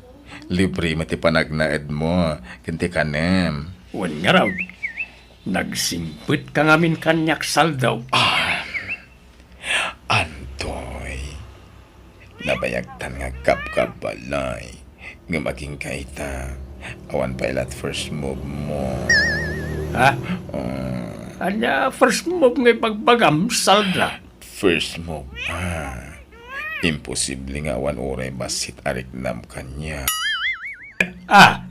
F: Libre mati panagnaed mo, kinti kanem.
B: Wen nga raw. Nagsimpit ka ngamin kanyak saldaw.
F: Andoy, nabayagtan nga kap balay. Nga maging kaita, awan pa ilat first move mo.
B: Ha? Anya, first move ngay pagbagam, salda.
F: First mo imposible nga awan oray basit arik nam kanya.
B: Ah,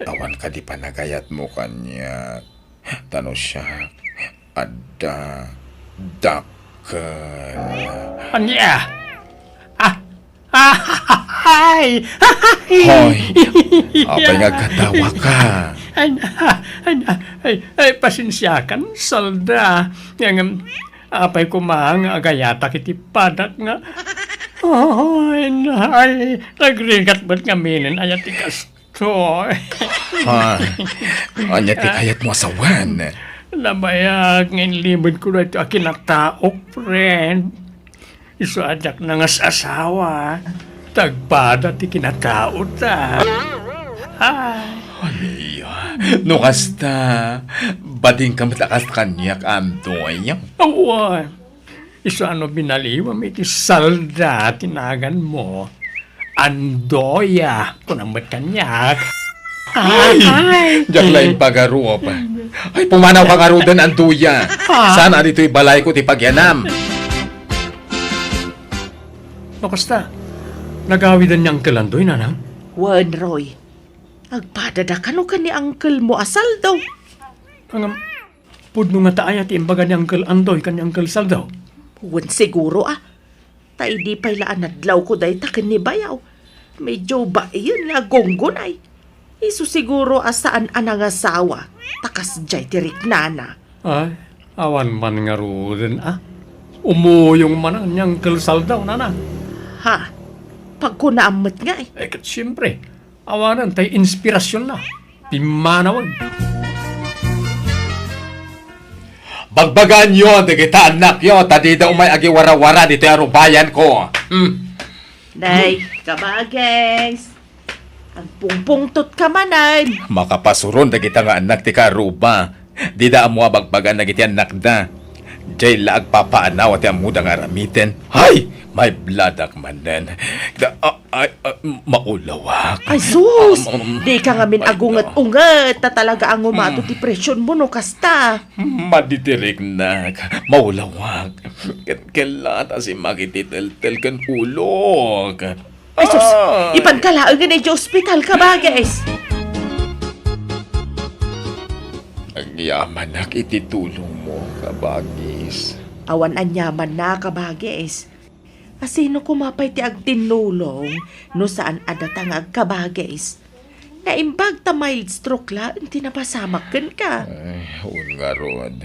F: Awan ka di panagayat mo kanya. Tano siya, ada, dakkel.
B: anya. Ay!
F: Hoy, apay nga katawa ka.
B: Ay, pasensyakan, salda. Yang apay kumahang agayata kiti padak nga. Ay, nagrigat ba't nga minin ayat ikas to.
F: Ha, anya ti kayat mo asawan.
B: Nabayag ngayon libod ko na ito akinataok, friend. Iso adak na nga sa asawa. Tagpada ti kinataot ah. Ay.
F: No kasta, bading ka matakas kanyak andoy.
B: Awan. Iso ano binaliwam iti salda tinagan mo. Andoya. Kung ang kanyak.
F: Ay, diyak lang pagaruop. Ay, pumanaw ka nga rudan anduya. Sana dito'y balay ko ti pagyanam.
B: Nakasta, nagawidan niyang kalandoy, nanang?
E: Wan, Roy. Agpadada ka no ka ni uncle mo asal daw.
B: Ang pudno nga taaya ti imbaga ni Uncle Andoy kan ni Uncle Sal daw.
E: Wan siguro tay di pa'y laan adlaw ko day takin ni bayaw. Medyo ba iyon nga gonggonay. Isu siguro asaan anang asawa. Takas jay tirik nana.
B: Ay, awan man nga rudan Umuyong man ang ni Uncle Sal daw, nanang.
E: Ha? Pag ko naamot nga eh.
B: Kat siyempre, awanan tay inspirasyon na. Pimanawan.
F: Bagbagan nyo, digita anak nyo, tadida umay agiwara-wara dito yung bayan ko.
E: Nay, kabages. Ang pungpungtot ka manan.
F: Makapasuron digita nga anak ti karuba. Dida mo bagbagan na giti anak da. Jay laag papaanaw at yung muda nga ramitin. Hay! May bladak manen. Maulawak.
E: Ay sus! Di ka nga min agungat-ungat ta talaga ang umato ti presyon mo no kasta.
F: Maditirik na. Maulawak. Kailan si makititel-tel kan ulog.
E: Ay sus! Ipankalaang nga na di ospital ka bages.
F: Ang yaman na kititulong mo, kabagis.
E: Awan anyaman na kabages. Asino kumapay ti agtinulong no saan adatang agkabages. Naimbag ta mild stroke la tinapasamak ka.
F: Ay, nga rod.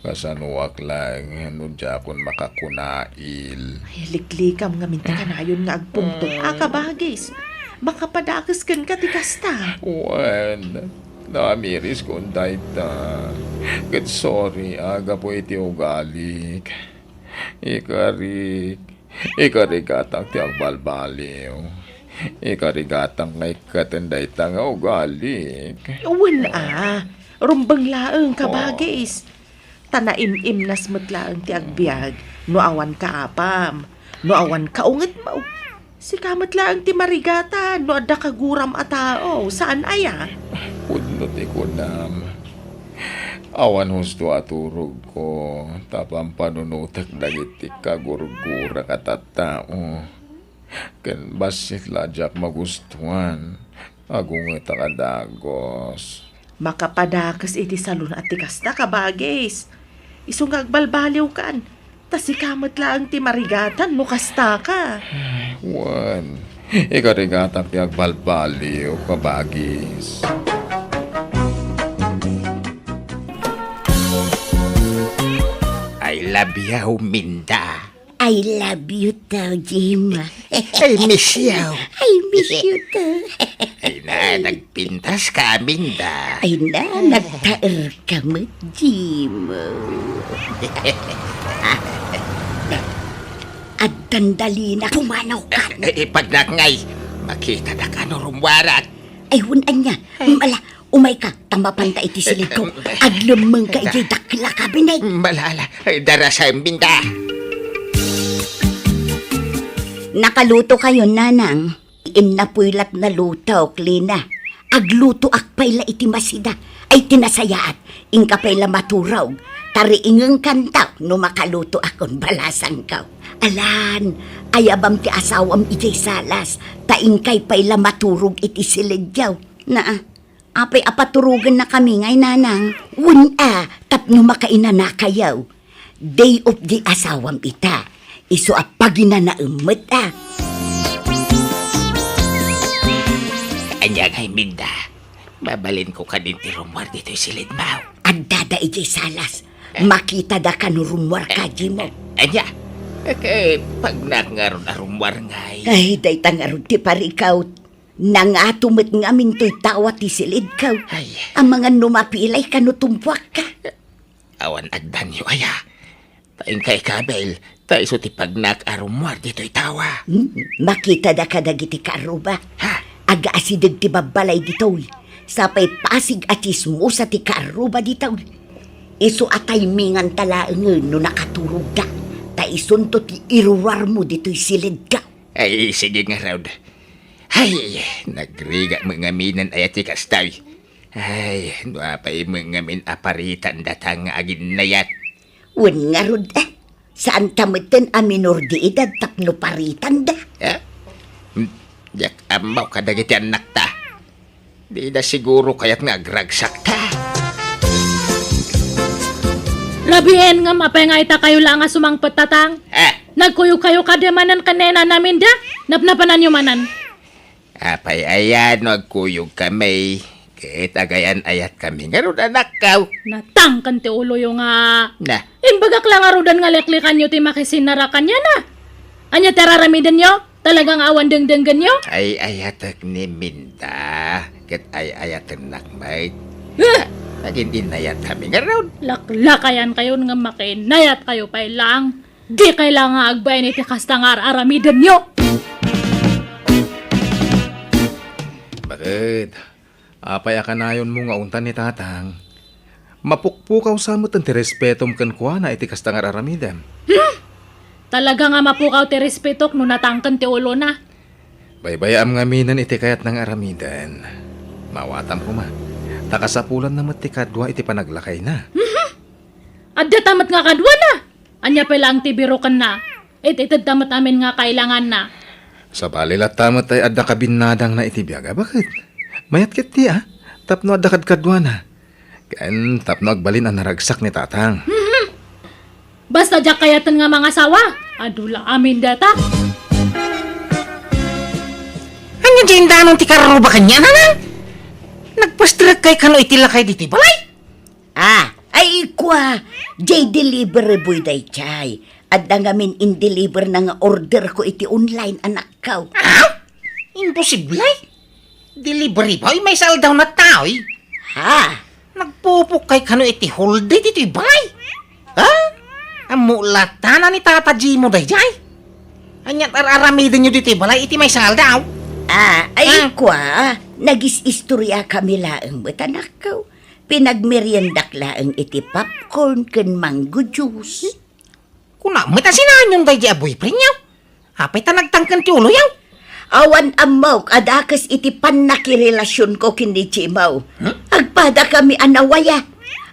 F: Kasanuwak lang, ano dyan makakunail.
E: Ay, liklikam nga minta ka na yun nga agpungtot. Kabages. Makapadakas kan ka ti kasta.
F: Wan, namiris kong dayta. Good sorry, aga po iti ugalik. Ikarigatang ti agbalbaliw. Ikarigatang ngay katenday ta nga ugalik.
E: Wala. Rumbang laeng kabagis. Tanaim-im nas matlaeng ti agbiag. No awan ka apam. No awan ka unget mo. Si kamat laeng ti marigata. No adda kaguram a tao. Saan aya?
F: Pudno ti kunam. Awan husto aturog ko. Tapang panunutak dagiti kagurgura katatao. Ken basit lajak magustuhan. Agunget akadagos.
E: Makapadakas iti salon at tikasta kabagis. Isong agbalbaliw kan. Tas si kamat laeng ti marigatan no kasta ka.
F: Wan, ikarigatang ti agbalbaliw kabagis.
H: I love you, Minda.
C: I love you too, Jim.
H: I miss you.
C: I miss you too.
H: Ay na, nagpintas ka, Minda.
C: Ay na, nagtaer ka mo, Jim. At dandali na pumanaw ka.
H: Pag nakangay, makita na ka no rumwarat.
C: Ay, hunan niya. Umay ka, tamapan ka iti silid ko. Aglamang ka iti dakla ka, binay.
H: Malala, darasa, Minda.
C: Nakaluto kayo, nanang. Imnapuylat na luto, Klina. agluto akpay la iti masida, ay tinasayaat, ingkapay la maturaw, tariingang kantaw, no makaluto akon balasan kaw. Alan, ayabam ti asawam iti salas, taingkay pay la maturog iti silidyaw. Apay apaturugan na kami ngay nanang. Tapno makainana kayaw. Day of the asawam ita. Iso apagina na umet
H: Anya ngay minda. Babalin ko ka din ti rumwar dito'y silid mo.
C: Adada iti salas. Makita da ka no rumwar ka, Jimo.
H: Anya, pag nangaron na rumwar ngay.
C: Ay, day tangarod ti parikaw. Nangatumit nga minto'y tawa ti silid kaw.
H: Ay,
C: Ang mga numapilay ka no tumpuak ka.
H: awan agdan yo aya. Taing kay kabel, taiso ti pagnak arumwar dito'y tawa.
C: Makita da ka dagiti karuba.
H: Ha?
C: Aga asidag ti babalay dito'y. Sapay pasig atis mo sa ti karuba dito'y. Iso atay mingan talaangan no nakaturog da. Taison to ti iruwar mo dito'y silid ka.
H: Ay, sige nga raw. Ay, nagriga mga minan ay ati kastaw. Ay, nuapay mga min aparitan datang agin nayat.
C: Wen nga rod Saan tamitin a minor di edad tapno paritan da.
H: Ha? Yak amaw kadagiti anak ta. Di na siguro kaya't nagragsak ta.
A: Labihin nga mapengay ta kayo lang nga sumangpet tatang.
H: Ha?
A: Nagkuyo kayo kademanan kanena namin da. Napnapanan nyo manan.
H: Apay ayan, nagkuyog kami. Kahit agayan ayat kami. Nga ron anak kaw.
A: Natangkan ti ulo yung nga.
H: Na,
A: Imbagak lang arudan nga leklikan nyo ti makisinarakan niya na. Anya teraramidan nyo? Talagang awan dengdenggan nyo?
H: ay ayatak ni Minda. Kat ay ayatak nakmay. Naging inayat kami nga ron.
A: Laklakayan kayo nga makinayat kayo pa lang. Di kailangan agbay ni ti kastangar aramidan nyo.
F: Bakit? Apay akanayon mo nga untan ni tatang. Mapukpukaw sa mo ti respetom kan kuha na iti kastangar aramidem.
A: Talaga nga mapukaw ti respetok no natangkan ti ulo na.
F: Baybayam nga minan iti kayat ng aramidan. Mawatam ko ma. Takasapulan na ti kadwa iti panaglakay na.
A: Adda tamat nga kadwa na. Anya pa lang ti birokan na. Ititid tamat amin nga kailangan na.
F: Sa balilat tamat ay adda kabinadang na iti biyaga. Bakit? Mayat kit ti Tapno adda kadkadwa na. Kaan tapno agbalin ang naragsak ni tatang.
A: Basta diyak kayatan nga mga sawa. Adula amin data.
H: Anya dyan danong ti karuba kanya na. Nagpastrag kay kano itilakay diti balay.
C: Ay kwa. Jay delivery boy day chay. Adda ngamin in-deliver na nga order ko iti online anak kaw.
H: Imposible. Delivery boy, may saldaw na tao eh. Nagpupok kay kano iti holde dito balay. Amulata na ni Tata Jimo day jay. Anyat araramidin nyo dito balay iti may saldaw.
C: Ay kwa. Nagis-istorya kami laang ba't anak kaw. Pinagmeriendak laang iti popcorn ken mango juice.
H: Kuna, may tasinahan yung day jay boyfriend nyo. Apay ta nagtangkan ti ulo yaw.
C: Awan amaw, adakas iti panakirelasyon ko kini Chimaw. Agpada kami anawaya.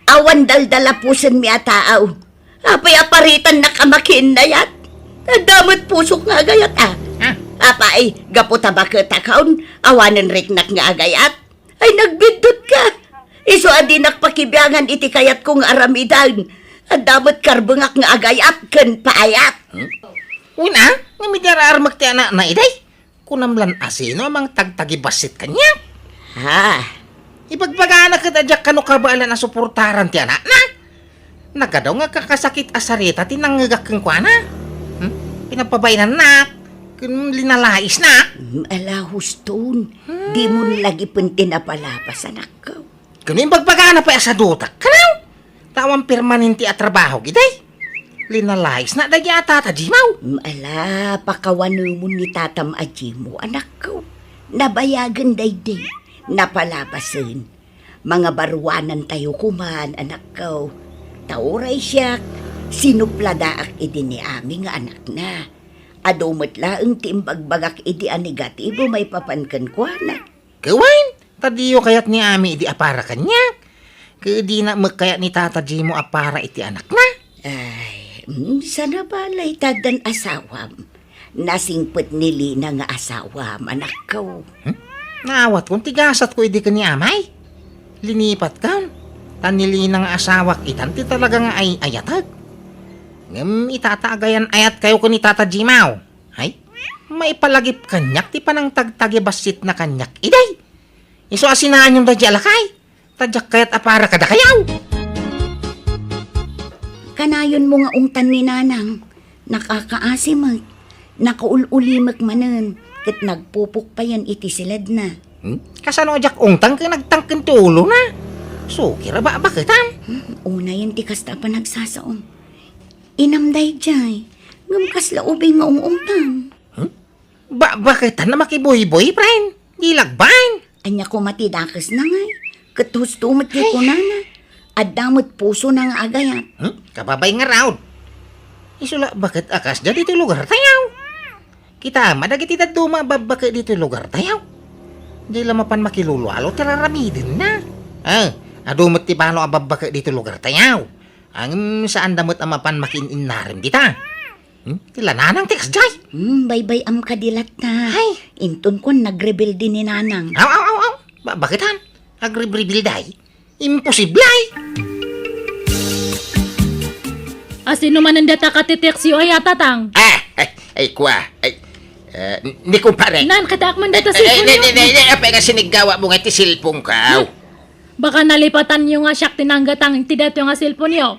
C: Awan daldala pusen mi ataaw. Apay aparitan na kamakin na yat. Damot pusok nga agayat Apay, gaputa bakit akaon, awanan riknak nga agayat. Ay nagbidot ka. Iso adi nakpakibiyangan iti kayat kong aramidan. Damot karbungak nga agayat ken paayat.
H: Una, nga midyara armak ti anak na iday. Kunamlan asino amang tagtagibasit kanya. Ibagbaga ka dadyak kano kabaalan na suportaran ti anak na. Nagadaw nga kakasakit asarita ti nanggagak kang kwa na. Pinapabaynan na. Kung linalais na.
C: Alahuston, di mo lagi punti na palapas anak ko.
H: Kung ibagbaga na pa asadutak kanaw. Tawang permanente at trabaho giday. Linalais na dagi atata Jimaw.
C: Pakawano mo ni tatam Ajimo, anak ko. Nabayagan dayday, napalabasan. Mga baruanan tayo kuman, anak ko. Tauray siya, sinupladaak idi ni aming anak na. Adumat laang timbagbagak idi anegatibo may papankan ko na.
H: Kawain, Tadiyo kayat ni Ami iti apara kanyak. Di na magkaya ni Tata Jimo apara iti anak na.
C: Ay, sana balay tadan asawam. Nasingpet ni Lina nga asawam, anak ko.
H: Naawat kong tigasat ko iti ka ni Amay. Linipat ka. Tanili ng asawak itan ti talaga nga ay ayatag. Ngam itataagayan ayat kayo ko ni Tata Jimaw. Ay, maipalagip kanyak ti panang tagtagi basit na kanyak. Iday! Iso asinahan yung dadya alakay. Tadyak kayat apara kada kayaw.
C: Kanayon mo nga ungtan ni Nanang. Nakakaasimag. Nakaululimak manen. Kat nagpupuk pa yan iti silad na.
H: Kasano ajak ungtang ka nagtangkin ti ulo na? So, kira ba bakitan?
C: Una yan ti kasta pa nagsasaom. Inamday jay. Ngamkas laubing nga ungtan.
H: Bakitan na makiboy-boy, friend? Di lagbain.
C: Anya ko matidakas na ngay. Katustumat kay kunana. At damot puso na nga agayat.
H: Kababay nga raw. Isula, bakit akas dyan dito lugar tayaw? Kita, madagit ita dumababaka dito lugar tayaw. Di lamapan makilulualo, tiraramidin na. Adumot ti bano ababaka dito lugar tayaw. Ang saan damot amapan makininarim kita. Tila nanang text jay.
C: Bay-bay am kadilat na. Inton ko nagrebel din ni Nanang.
H: Aw. Bakit han? Agribribil day? Imposible ay.
A: Asino man ang data katiteksyo ay atatang.
F: Ay, kwa. Ni kumpare.
A: Nan, kadak man data silpon nyo.
F: Apay nga sinigawa mo nga ti silpong ka.
A: Baka nalipatan nyo nga siyak tinanggatang tidato nga silpon nyo.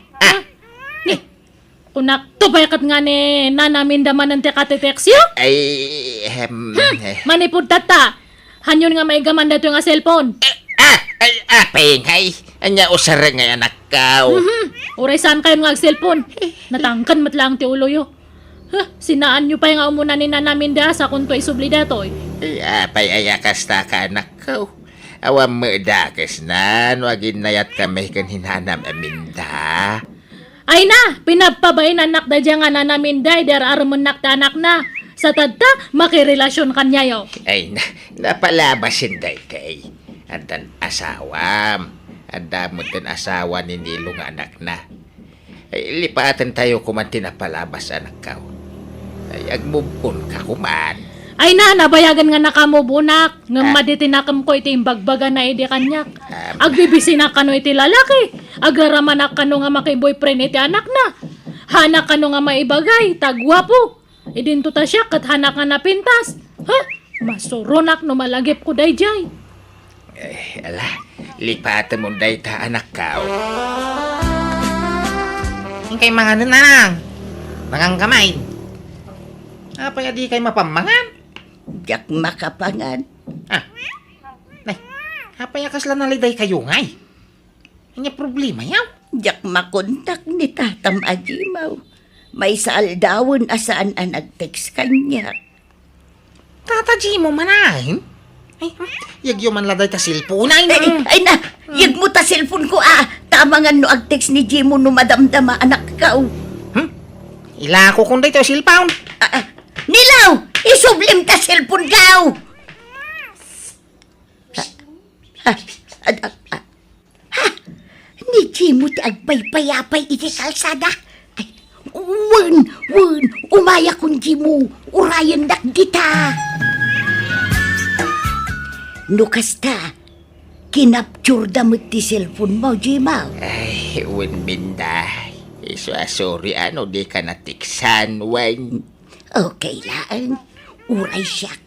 A: Kunak, tubayakat nga ni nanamin daman ng katiteksyo. Manipod tata. Hanyon nga may gaman dato nga cellphone.
F: Apay ngay. Anya usara nga anak ka.
A: Uray saan kayo nga cellphone? Natangkan matlang ti ulo yo. Sinaan nyo pa yung umuna ni nanamin da sa kunto isubli dato.
F: Apay ayakas ta ka anak ka. Awam mo dakas na. Nuagin nayat kami kan hinanam aminda.
A: Ay na, pinapabay na anak da dyan nga nanamin da. Dar aramon nakta anak na. Sa tadta, makirelasyon kanya yo.
F: Ay, napalabasin day kay. Andan asawam. Anda mo din asawa ni Nilo nga anak na. Ay, lipatan tayo kuman tinapalabas anak ka. Ay, agmubun ka kuman.
A: Ay na, nabayagan nga nakamubunak. Nga maditinakam ko iti imbagbaga na iti kanyak. Agbibisi na kano iti lalaki. Agraraman na kano nga makiboyfriend iti anak na. Hanak kano nga maibagay, tagwapo. Idinto ta siya kat hanak nga napintas. Masuronak no malagip ko day jay.
F: Lipatan mo day ta anak ka.
H: Yung kay mga nanang. Mangang kamay. Apay adi kay mapamangan.
C: Yak makapangan.
H: Apay akas lang naliday kayo ngay. Ang problema yaw.
C: Yak makontak ni Tatam Ajimaw. May saaldawon asaan ang nag-text kanya.
H: Tata Jimo manahin. Yagyo man laday ta silpon ay
C: Ay na, yag mo ta cellphone ko Tama nga no ag-text ni Jimo no madamdama anak ka.
H: Ila ko kung dito silpaon.
C: Nilaw! Isublim ta cellphone ka. Ni Jimo ti agpay-payapay iti kalsada. Wen, umaya kong Jimo, urayan dak kita. Nukasta, kinapture damit ti cellphone mo, Jimo.
F: Ay, wen minday. Sorry, ano di ka natiksan, wen.
C: Okay lang, uray siyak.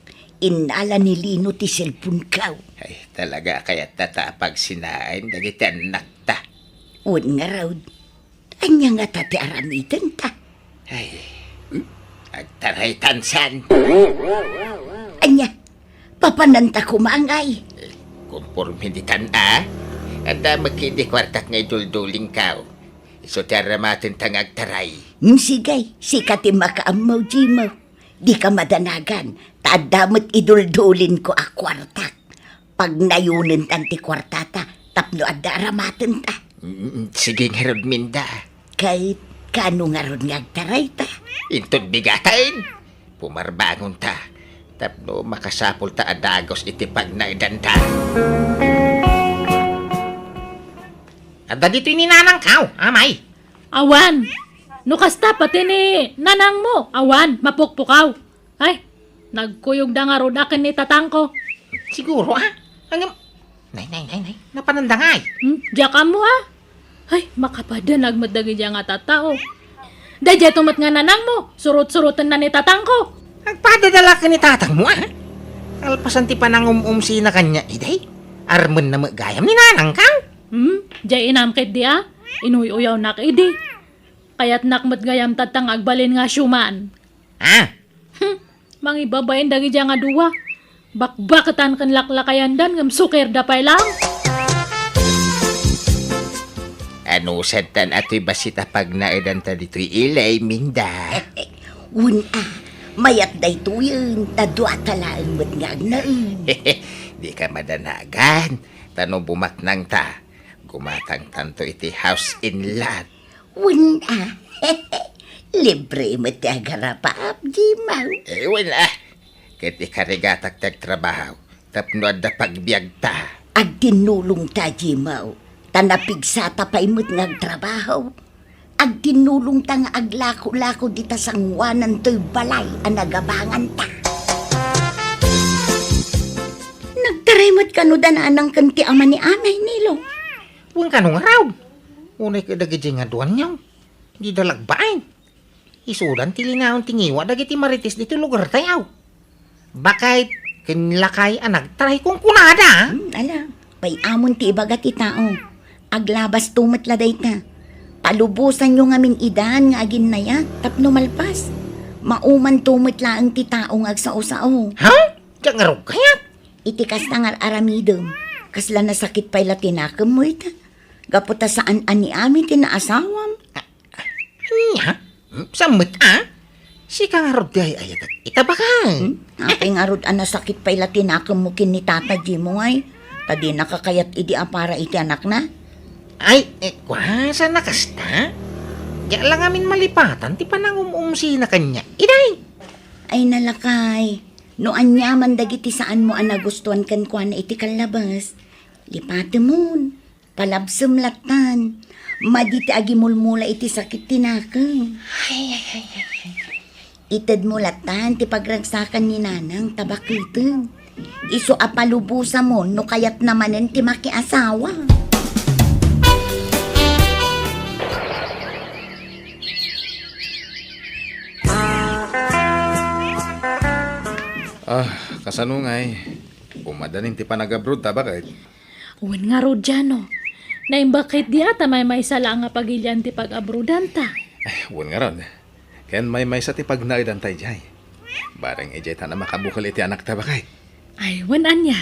C: Inala ni Lino ti cellphone ka.
F: Ay, talaga kaya tatapag sinain, dagiti anak ta.
C: Wen nga raw, anya nga tati aramitan ta.
F: Ay, agtaray tansan.
C: Anya, papananta kumangay.
F: Kumpurmi di kan at magkindi kwartak ngay dulduling kao. So teramatin tang agtaray.
C: Sigay, sikati makaamaw, Jimo. Di ka madanagan, tadamot iduldulin ko akwartak. Pag nayunin tanti kwartata, tapno adda aramatin ta.
F: Sige nga ron, minda.
C: Kahit kano nga ron nga agtaray ta.
F: Intod bigatain. Pumarbangon ta.
H: Tapno makasapul ta adagos iti pag naidanta. Adda dito ninanang kaw, amay.
A: Awan! No kasta pati ni nanang mo. Awan, mapukpukaw. Ay, nagkuyog na nga ron akin ni tatang ko.
H: Siguro Hanggang... Nay, napanandangay.
A: Diya mo Ay, makapada nagmadagi diya nga tatao. Dadya tumat nga nanang mo. Surut-surutan na ni tatang ko.
H: Nagpadadala ka ni tatang mo Alpasan ti panangumumsi na kanya. Iday, armon na magayam ni nanang kaw.
A: Diya inamkit di Inuy-uyaw nak idi. Kaya't nakmat gayam tatang agbalin nga syuman. Mangibabayin dagi diya nga duwa. Bakbakatan kan laklakayan dan ngam suker dapay lang.
H: Ano satan ato'y basita pag naidanta dito'y ilay, Minda.
C: Mayat day tuyon, tadwa talaan mo't nga agnain.
H: Di ka madanagan. Tanong bumaknang ta. Gumatang tanto iti house in lot.
C: Libre mo ti agarapa, abdi mau.
H: Wala. Kiti karigatak tagtrabaho. Tapno da pagbiag ta.
C: Agtinulong ta, Jimaw. Tanapigsa ta pa imot ngagtrabaho. Agtinulong ta nga aglako-lako di ta sangwanan to'y balay ang nagabangan ta. Nagtarimot ka no dananang kanti ama ni amay nilo.
H: Huwag ka nung araw. Unay ka dagiti nga duwan niyaw. Di dalagbain. Isudan tilinahon tingiwa dagiti maritis dito lugar tayaw. Bakit kinlakay nagtry kong kunada?
C: Ala, pay amon ti ibagat ti tao. Aglabas tumat laday ta. Palubusan nyo ngamin idan nga agin na ya, tapno malpas. Mauman tumat laang ti tao nga agsao-sao.
H: Ha? Diyan nga rog kaya?
C: Itikas na nga aramidom. Kasla na sakit pa'y latinakam mo ita. Gaputa saan ani amin tinaasawam.
H: Nya? Samot Si ka nga rog day ayat ita ba ka?
C: Apay nga rod sakit pa'y latinakam mo kin ni Tata Jimo ay. Tadi nakakayat idi para iti anak na.
H: Ay, kwasa na kasta? Diyan lang amin malipatan, ti panangumumsi na kanya. Iday!
C: Ay nalakay. No anyaman dagiti saan mo nagustuhan kan kwa na iti kalabas. Lipate mon. Palabsam latan. Maditi agimulmula iti sakit tinakang. Ited mo latan ti pagragsakan ni nanang tabakitin. Iso apalubusa mo no kayat namanen ti makiasawa.
F: Kasanungay. Umadanin ti panag-abroad ta bakit?
A: Uwan nga ro dyan Naimbakit di ata may sala nga pagilyan ti pag-abrodan ta.
F: Ay, huwag nga ron. Ken may sa ti pag naidan tayo jay. Barang ejay ta na makabukal iti anak ta bakit?
A: Ay, wanan niya.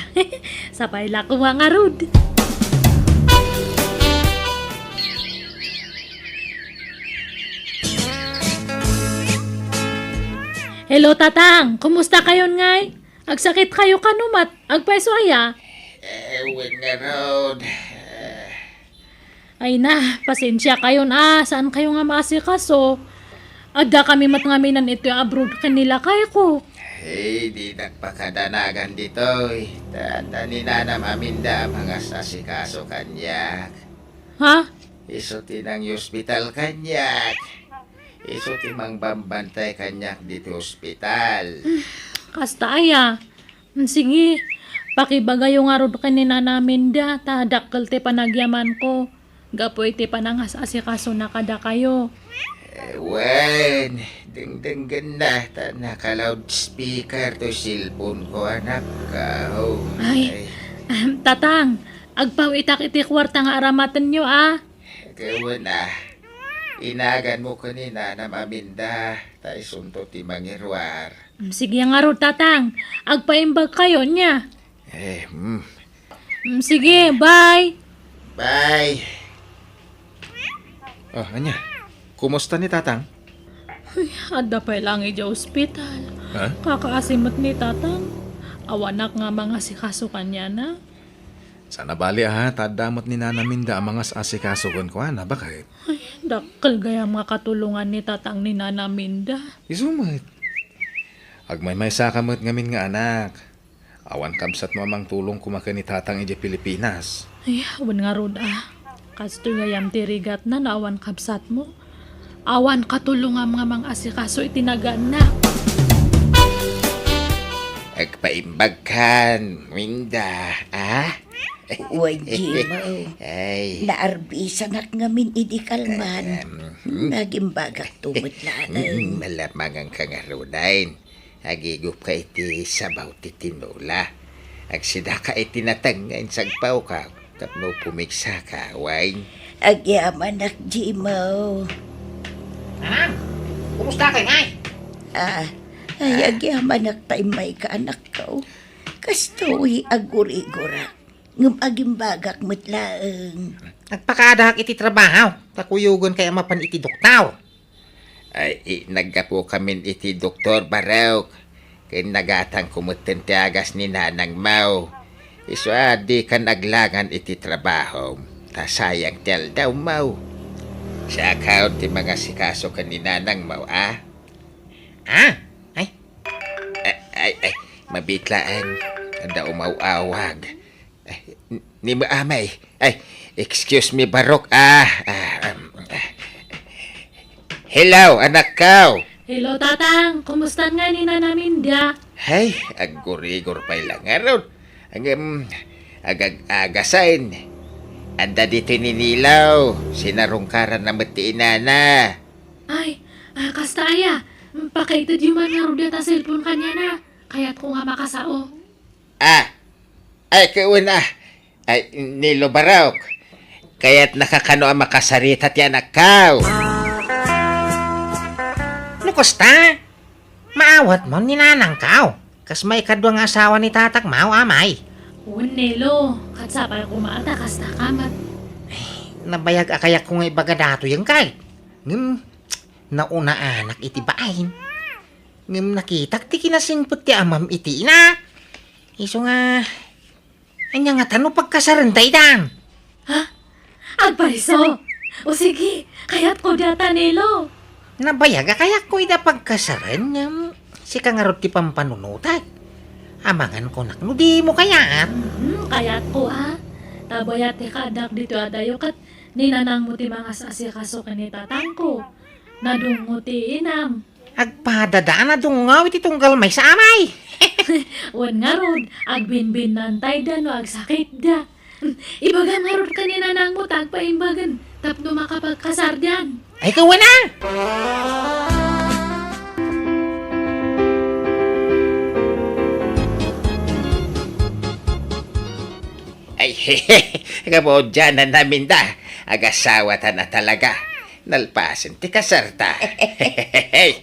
A: Sapay la ko nga rod. Hello, tatang. Kumusta kayon ngay? Agsakit kayo kanumat. Agpaiso aya.
H: Huwag nga rod.
A: Ay na, pasensya kayon Saan kayo nga maasikaso? Adda kami matngaminan ito yung abroad kanila kay ko.
H: Hey, di nagpakadanagan dito. Tata ni Nanam Aminda mga sasikaso kanyak.
A: Ha?
H: Iso tinang hospital kanyak. Iso timang bambantay kanyak dito hospital.
A: Kasta aya. Sige, pakibagayo nga rod kanina namin tadakkel te panagyaman ko. Gapoy te panangas asikaso na kada kayo.
H: Wen, ding-dinggan na, naka-loudspeaker to cellphone ko, anak ka.
A: Ay, tatang, agpaw itak iti kwarta nga aramatan nyo
H: Gawin inagan mo kanina na maminda, tayo sunto ti mangirwar.
A: Sige nga ro, tatang, agpaimbag kayo niya. Sige, bye.
H: Bye.
F: Anya? Kumusta ni tatang?
A: Adda pa lang ija ospital.
F: Ha?
A: Kakaasimot ni tatang. Awanak nga mga sikaso kanya na.
F: Sana bali tadamot ni Nana Minda ang mga asikaso kon ko na bakit?
A: Ay, dakkel gaya mga katulungan ni tatang ni Nana Minda.
F: Isumit. Agmay-may sa kamot ngamin nga anak. Awan kamsat mo amang tulong kumaka ni tatang ije Pilipinas.
A: Ay, awan nga rod Kasto nga yam tirigat na naawan kabsat mo. Awan katulong ang mga mang asikaso itinagaan na.
F: Agpaimbag kan, Minda,
D: Uy, Jimaw.
F: Ay,
D: Naarbisa nak ngamin idi kalman. Nagimbagak tumutlaan.
F: malamang ang kangarunain. Agigup ka iti sabaw ti tinula. Agsida ka iti natangain sagpaw ka. Tapno pumiksa ka, wine.
D: Agyaman nak, Jimaw.
H: Nanang, kumusta kayo ngay?
D: Ay, agyaman nak taimay ka anak ko. Kastoy aguri-gura. Ngum agimbagak mutlaeng.
H: Nagpakadahak iti trabaho. Takuyugon kaya mapan iti doktaw.
F: Ay, naggapo kami iti Doktor Barok. Kaya nagatang kumutin ti agas ni Nanang Mau. Iso di ka naglangan iti trabaho. Tasayang tel daw, Mau. Sa account ti mga sikaso ka ni Nanang Mau,
H: Ay,
F: Ay, mabitlaan. Anda umawawag. Ni maamay. Ay, excuse me, Barok. Hello, anak ko.
A: Hello, tatang. Kumusta nga ni namin dia?
F: Hay, agurigor pa ilang aron. Ang agag-agasain. Anda dito ninilaw. Sinarungkaran na matiinana.
A: Ay, kastaya. Pakaitad yung man nga rod ta cellphone kanya na. Kaya't ko nga makasao.
F: Ay, kauna. Ay, Nilo Barok. Kaya't nakakano ang makasarita ti anak ko.
H: Lukosta? Maawat mo ni Nanang kao. Kas may kadwa nga asawa ni tatak Mau, amay.
A: Nelo, katsapay ko maata kasta kamat.
H: Nabayag akayak ko nga ibagadato yung kay. Nauna anak iti bain. Nakitak ti kinasingput ti amam iti ina. Iso nga, anya nga tano pagkasarantay dan.
A: Agpariso! O sige, kaya't ko data Nelo.
H: Nabayag akayak ko ida pagkasaran nga si kangarot ti pampanunutat. Amangan ko nakno di mo kayat.
A: Kaya't ko Tabayat ti kadak dito adayo kat ninanang mo ti mga asikaso ka ni tatang ko. Nadungo ti inam.
H: Agpadadaan na dungaw iti tunggal may sa amay.
A: Wan nga rod, agbinbin nantay da no agsakit da. Ibagan nga rod kanina nang mo tagpaimbagan, tapno makapagkasar dyan.
H: Ay kawa na!
F: Ay, kamo dyan na namin da. Agasawa ta na talaga. Nalpasin ti kasarta.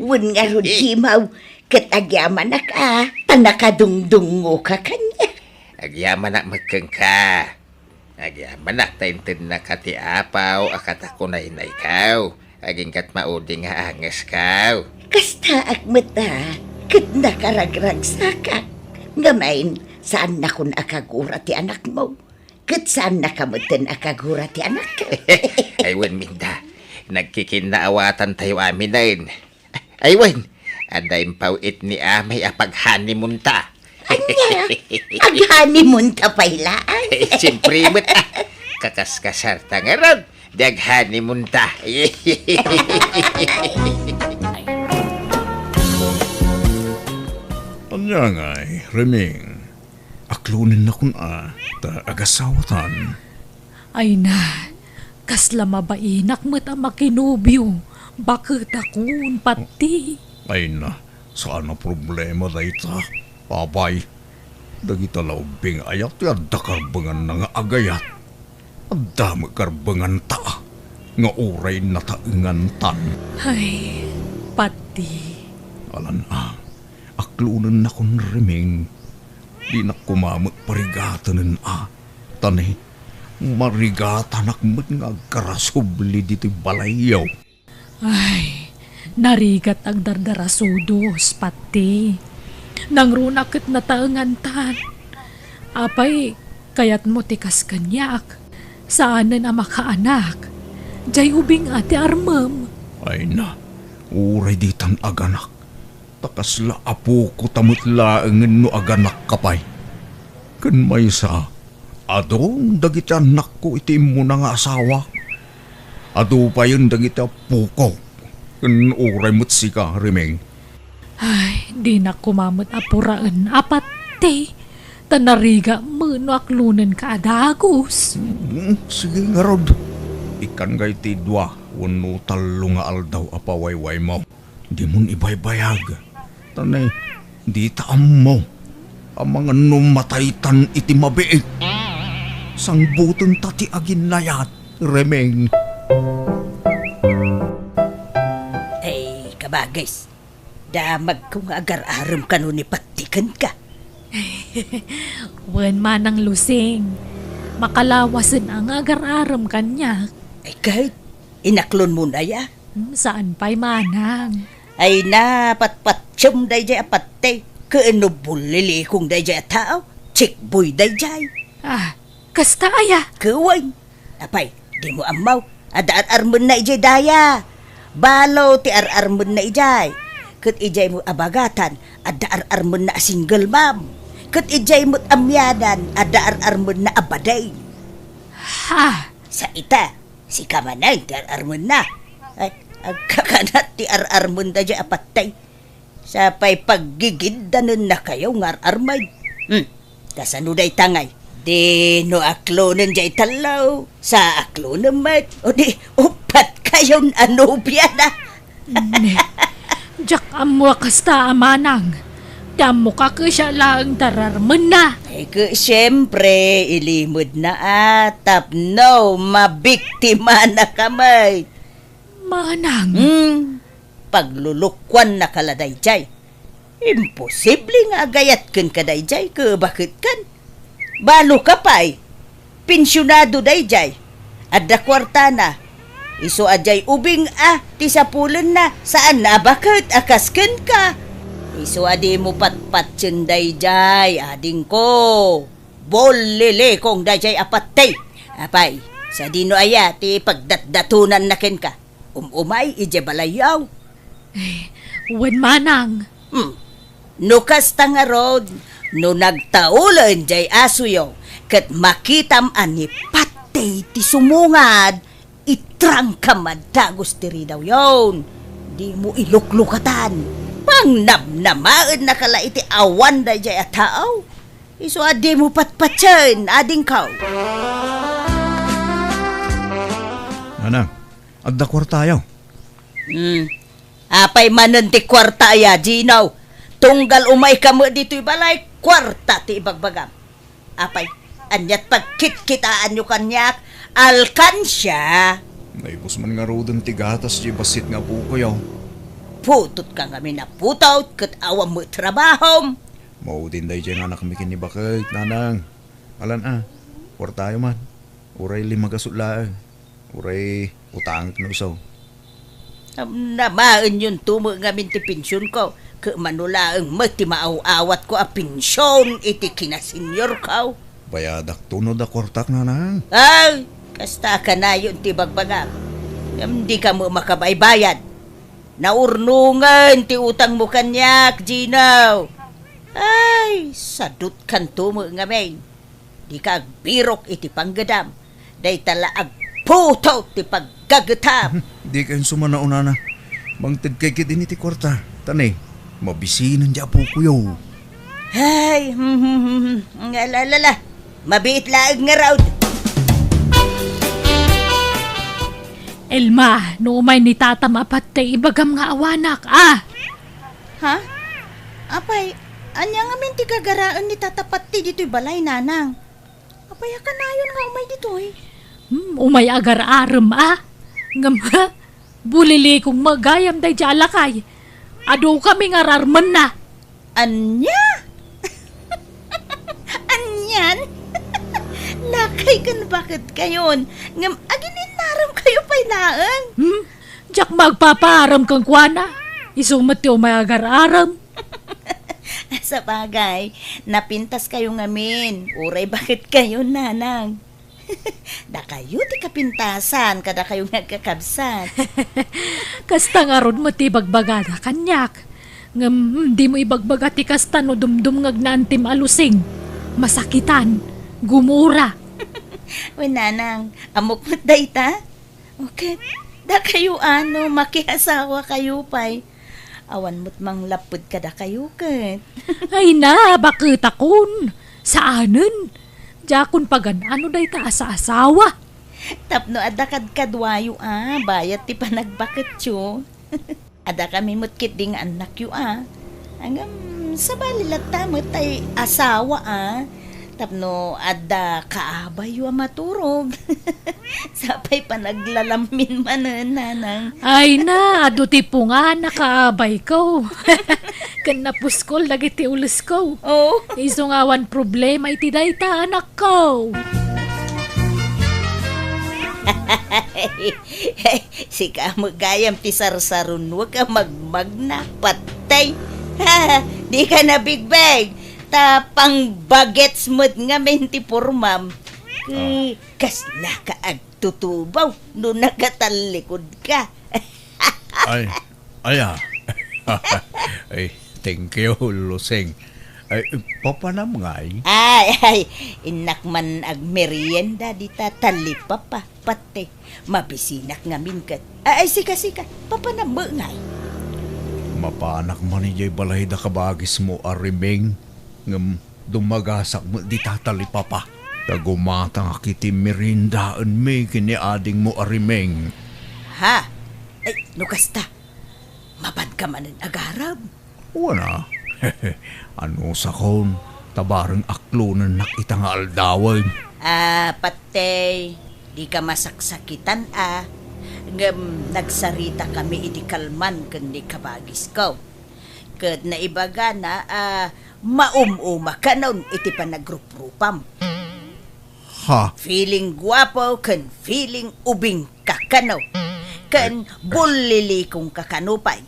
D: Wun nga ron, Jimaw. Katagyaman na ka. Tanakadungdungo ka kanya.
F: Agyaman na magkang ka. Agyaman na taintin na kati apaw. Akata ko na ikaw. Aging kat mauding nga angas ka.
D: Kasta akmata. Kat nakaragrag sakak. Ngamain, saan na kun akagura ti anak mo? Kat saan nakamutin akagura ti anak ko?
F: Aywan, Minda. Nagkikinaawatan tayo amin na yun. Aywan, adayin pawit ni amay apag-honeymoon ta.
D: Anya, ag-honeymoon ta pailaan.
F: Siyempre mo't kakaskasar ta nga ron. Dag-honeymoon ta.
B: Anya nga'y, Reming. Aklunin na kun ta agasawatan.
A: Ay na, kasla mabainak mo't ang makinubyo. Bakit akong pati?
B: Ay na, saan na problema da ita? Babay, dagita laubing ayat at dakarbangan na nga agayat. At dami karbangan ta, nga uray na taingan tan.
A: Ay, pati.
B: Alan aklunan na kun Reming. Di na kumamot parigatanin Tanay, marigatan akmat nga karasubli dito balayaw.
A: Ay, narigat ang dardarasudos, pati. Nang runakit na taangantan. Apay, kayat mo tikas kanyak. Saanan ang makaanak? Jay ubing ate armam.
B: Ay na, uray ditan aganak.
I: Takasla apo ko tamutlaangan no aganak kapay. Kan may sa, adong dagiti anak ko iti mo na nga asawa. Ado pa yun dagiti apo ko. Kan uray mo't sika, Rimeng.
A: Ay, di na kumamot apuraan apat te. Tanariga mano aklunan ka adagos.
I: Sige nga rod. Ikan gay tidwa, wano talo nga aldaw apawayway mo. Di mon ibaybayag. Tanay, di taam mo. Ang mga numataytan iti mabiik. Sangbuton tati agin layat, Remeng.
D: Ay, kabagais. Damag kong agar-aram ka nun ipatikan ka.
A: Wen manang lusing. Makalawasan ang agar-aram kanya.
D: Ay kahit, inaklon mo na ya.
A: Saan pa'y manang?
D: Ay napatpatsyam day jay apatay. Kaano bulili kong day jay tao. Chikboy day jay.
A: Ah, kasta aya.
D: Kawain. Apay, di mo amaw. Ada-ar-armon na ijay daya. Balo ti ar-armon na ijay. Kat ijay mo abagatan. Ada-ar-armon na single mom. Kat ijay mo amyadan. Ada-ar-armon na abaday.
A: Ha?
D: Sa ita, si Kamanay ti ar-armon na. Ay, agkakanat ti ar-armon da jay apatay. Sa pa'y paggigindanan na kayo ng ar-armay. Kasano day tangay? Di no aklonan jay talaw. Sa aklonan mat. O di, upat kayong anubya na.
A: Ne. Jak amwa kasta amanang. Damo ka siya lang dararman na.
D: Ay ka, siyempre, ilimod na atap. No, mabiktima na kamay.
A: Manang.
D: Paglulukwan na kaladay jay. Imposible nga agayat kan kaday jay. Bakit kan? Balo ka pa'y. Pensyonado day jay. Adda kwarta na. Iso ajay ubing ti sapulan na. Saan na bakit akasken ka? Iso adi mo patpatsin day jay. Ading ko. Bolile kong day jay apatay. Apay, sa dino aya ti pagdatdatunan na ken ka. Umay ije balayaw.
A: Wen manang.
D: Nukas nga rod. No nagtaulan jay asuyo. Kat makitam ani patay ti sumungad. Itrang kamad tagos tiri daw yon. Di mo iluklukatan. Pang namnamaan na kala iti awan da jay atao. Iso adi mo patpatsan ading kaw.
I: Nanang, adda kwartayaw.
D: Apay manan ti kwarta ya, Ginaw. Tunggal umay ka mo dito'y balay, kwarta ti ibagbagam. Apay, anyat pagkit-kitaan nyo kanyak, alkansya.
I: Naipos man nga rodang tigatas di basit nga po kayaw.
D: Putot ka kami na putot, kat awam mo trabahom.
I: Maudin day dyan anak mikin ni bakit, nanang. Alan kwartayo man. Uray limagasula Uray utang na usaw.
D: Namaan yun tumo nga ti pensyon ko. Manulaang mati maaw-awat ko a pensyon iti kinasenyor ka.
I: Bayadak tunod a kwartak nanang.
D: Ay, kasta ka na yun ti bagbagam. Hindi ka mo makabaybayad. Naurnungan ti utang mo kanyak, Ginaw. Ay, sadut kan tumo nga men. Di ka agbirok iti panggadam. Day tala agputo ti paggagatam.
I: Di kayo sumanaon na. Bangtid kay kit ini ti kwarta. Tanay, mabisinan di apo kuyaw.
D: Ay, ngalalala. Mabiit laag nga raw.
A: Elma, no may ni tata mapatay ibagam nga awanak,
C: Ha? Apay, anya nga min ti kagaraan ni tatapat ti dito'y balay, nanang. Apay, akanayon nga umay dito'y.
A: Umay agar-aram, Ngam, bulili kong magayam day jalakay. Ado kami nga rarman na.
C: Anya? Anyan? Lakay kan bakit kayon? Ngam, aginin kayo pa'y naan.
A: Jak magpaparam kang kwana. Isumat ti umay agar-aram.
C: Sa bagay, napintas kayo ngamin. Uray, bakit kayo, nanang? Da kayo ti kapintasan, kada kayo nagkakabsat.
A: Kasta nga ron mo ti bagbagada kanyak. Ngam, di mo ibagbaga ti kasta no dumdum ngagnantim alusing. Masakitan, gumura.
C: Uy, nanang, amok mo't dayta? Okay, da kayo makihasawa kayo pa'y. Awan mo't mang lapod ka da kayo kat.
A: Ay na, bakit akon? Saanen? Jakon pagan ano day ta sa asawa?
C: Tapno ada kadwayo bayat ti panagbakit yo. Ada kami mutkit ding anak yo Hanggang sa balilat tamot ay asawa Tapno ada kaabay yo maturog. Sapay panaglalamin manen nanang.
A: Ay na, ado ti po nga nakaabay ko. Kan napuskol lagi ti ulis ko.
C: Oh.
A: Iso nga wan problema iti dayta anak ko.
C: Si kamagayam ti sarsaron, huwag ka magmagna, patay. Di ka na bigbag. Tapang bagets mo't nga menti pormam. Kasla ka agtutubaw no nakatalikod ka.
I: Ay, ay, thank you, Lusing. Ay, papanam nga
C: Ay, inakman ag merienda di tatalipa pa, pati. Mabisinak nga minkat. Ay, sika, papanam mo nga.
I: Mapanak man ni balay da kabagis mo arimeng. Ngam dumagasak mo di tatalipa pa. Tagumatang akiti merindaan may kiniading mo arimeng.
C: Ha? Ay, nukasta. Mabad ka manan agarab.
I: Wana. Ano sa kon? Tabarang aklunan nakita nga aldawan.
C: Patay. Di ka masaksakitan Ngam nagsarita kami iti kalman kan di kabagis ko. Kad na ibaga na maumuma ka nun iti panagrupropam.
I: Ha?
C: Feeling guwapo kan feeling ubing kakano. Kan bulili kong kakanupay.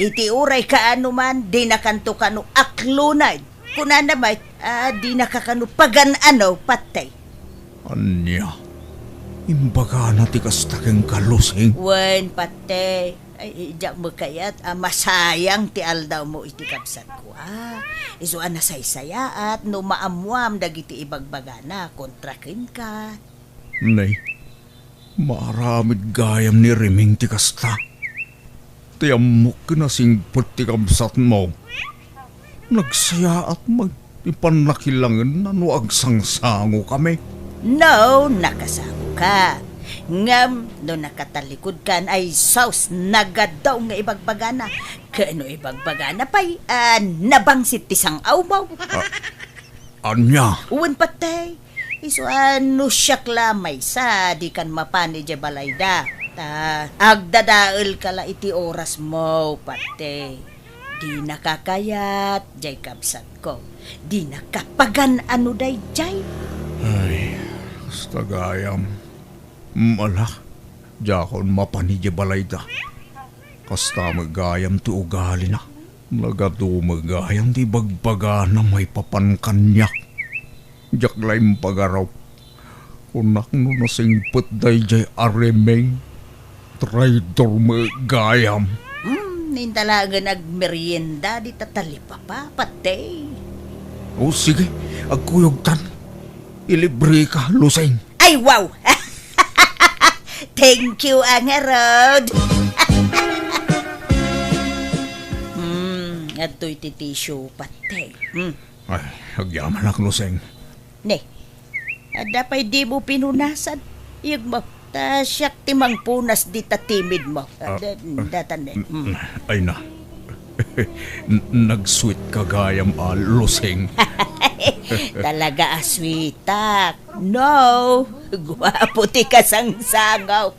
C: Iti uray kaano man di nakanto kano aklunay. Kuna naman di nakakano pagan patay.
I: Anya? Imbaga na ti kastakeng kalusing.
C: Wen patay. Ay, diyak mo kayat, masayang ti aldaw mo iti kapsat ko, Iso nasaysaya at no maamuam dagiti ibagbagana, kontrakin ka.
I: Nay, maramid gayam ni Riming ti kasta. Tiyamok na singpot ti kapsat mo. Nagsaya at magipanakilangan na no agsangsango kami.
C: No, nakasango ka. Ngam, no nakatalikod kan ay saus nagadaw nga ibagbagana. Kano ibagbagana pa'y nabangsit tisang awmaw.
I: Anya?
C: Uwan patay. Iso ano siyak lamay sa di kan mapani di balayda. Agdadaal kala iti oras mo patay. Di nakakayat jay kapsat ko. Di nakapagan ano day jay.
I: Ay, stagayam. Mala, jakon mapanidya balayda. Kasta magayam ti ugali na. Nagado magayam ti bagbaga na may papankanyak. Jaklaim pagaraw. Kunak no nasingpot day jay aremeng. Traidor magayam.
C: Nintalagan agmerienda di tatalipa pa, patay.
I: O sige, agkuyog tan. Ilibre ka, Lusing.
C: Ay, wow! Thank you, Angarod. Ato'y titisyo patay.
I: Ay, agyaman ak, Lusing.
C: Ne, dapay di mo pinunasan. Iyag mo, siyak timang punas di tatimid mo. Datan
I: Ay na. Nag-sweet kagayam, Lusing.
C: Talaga aswitak. No, guwapo ti kasangsangaw.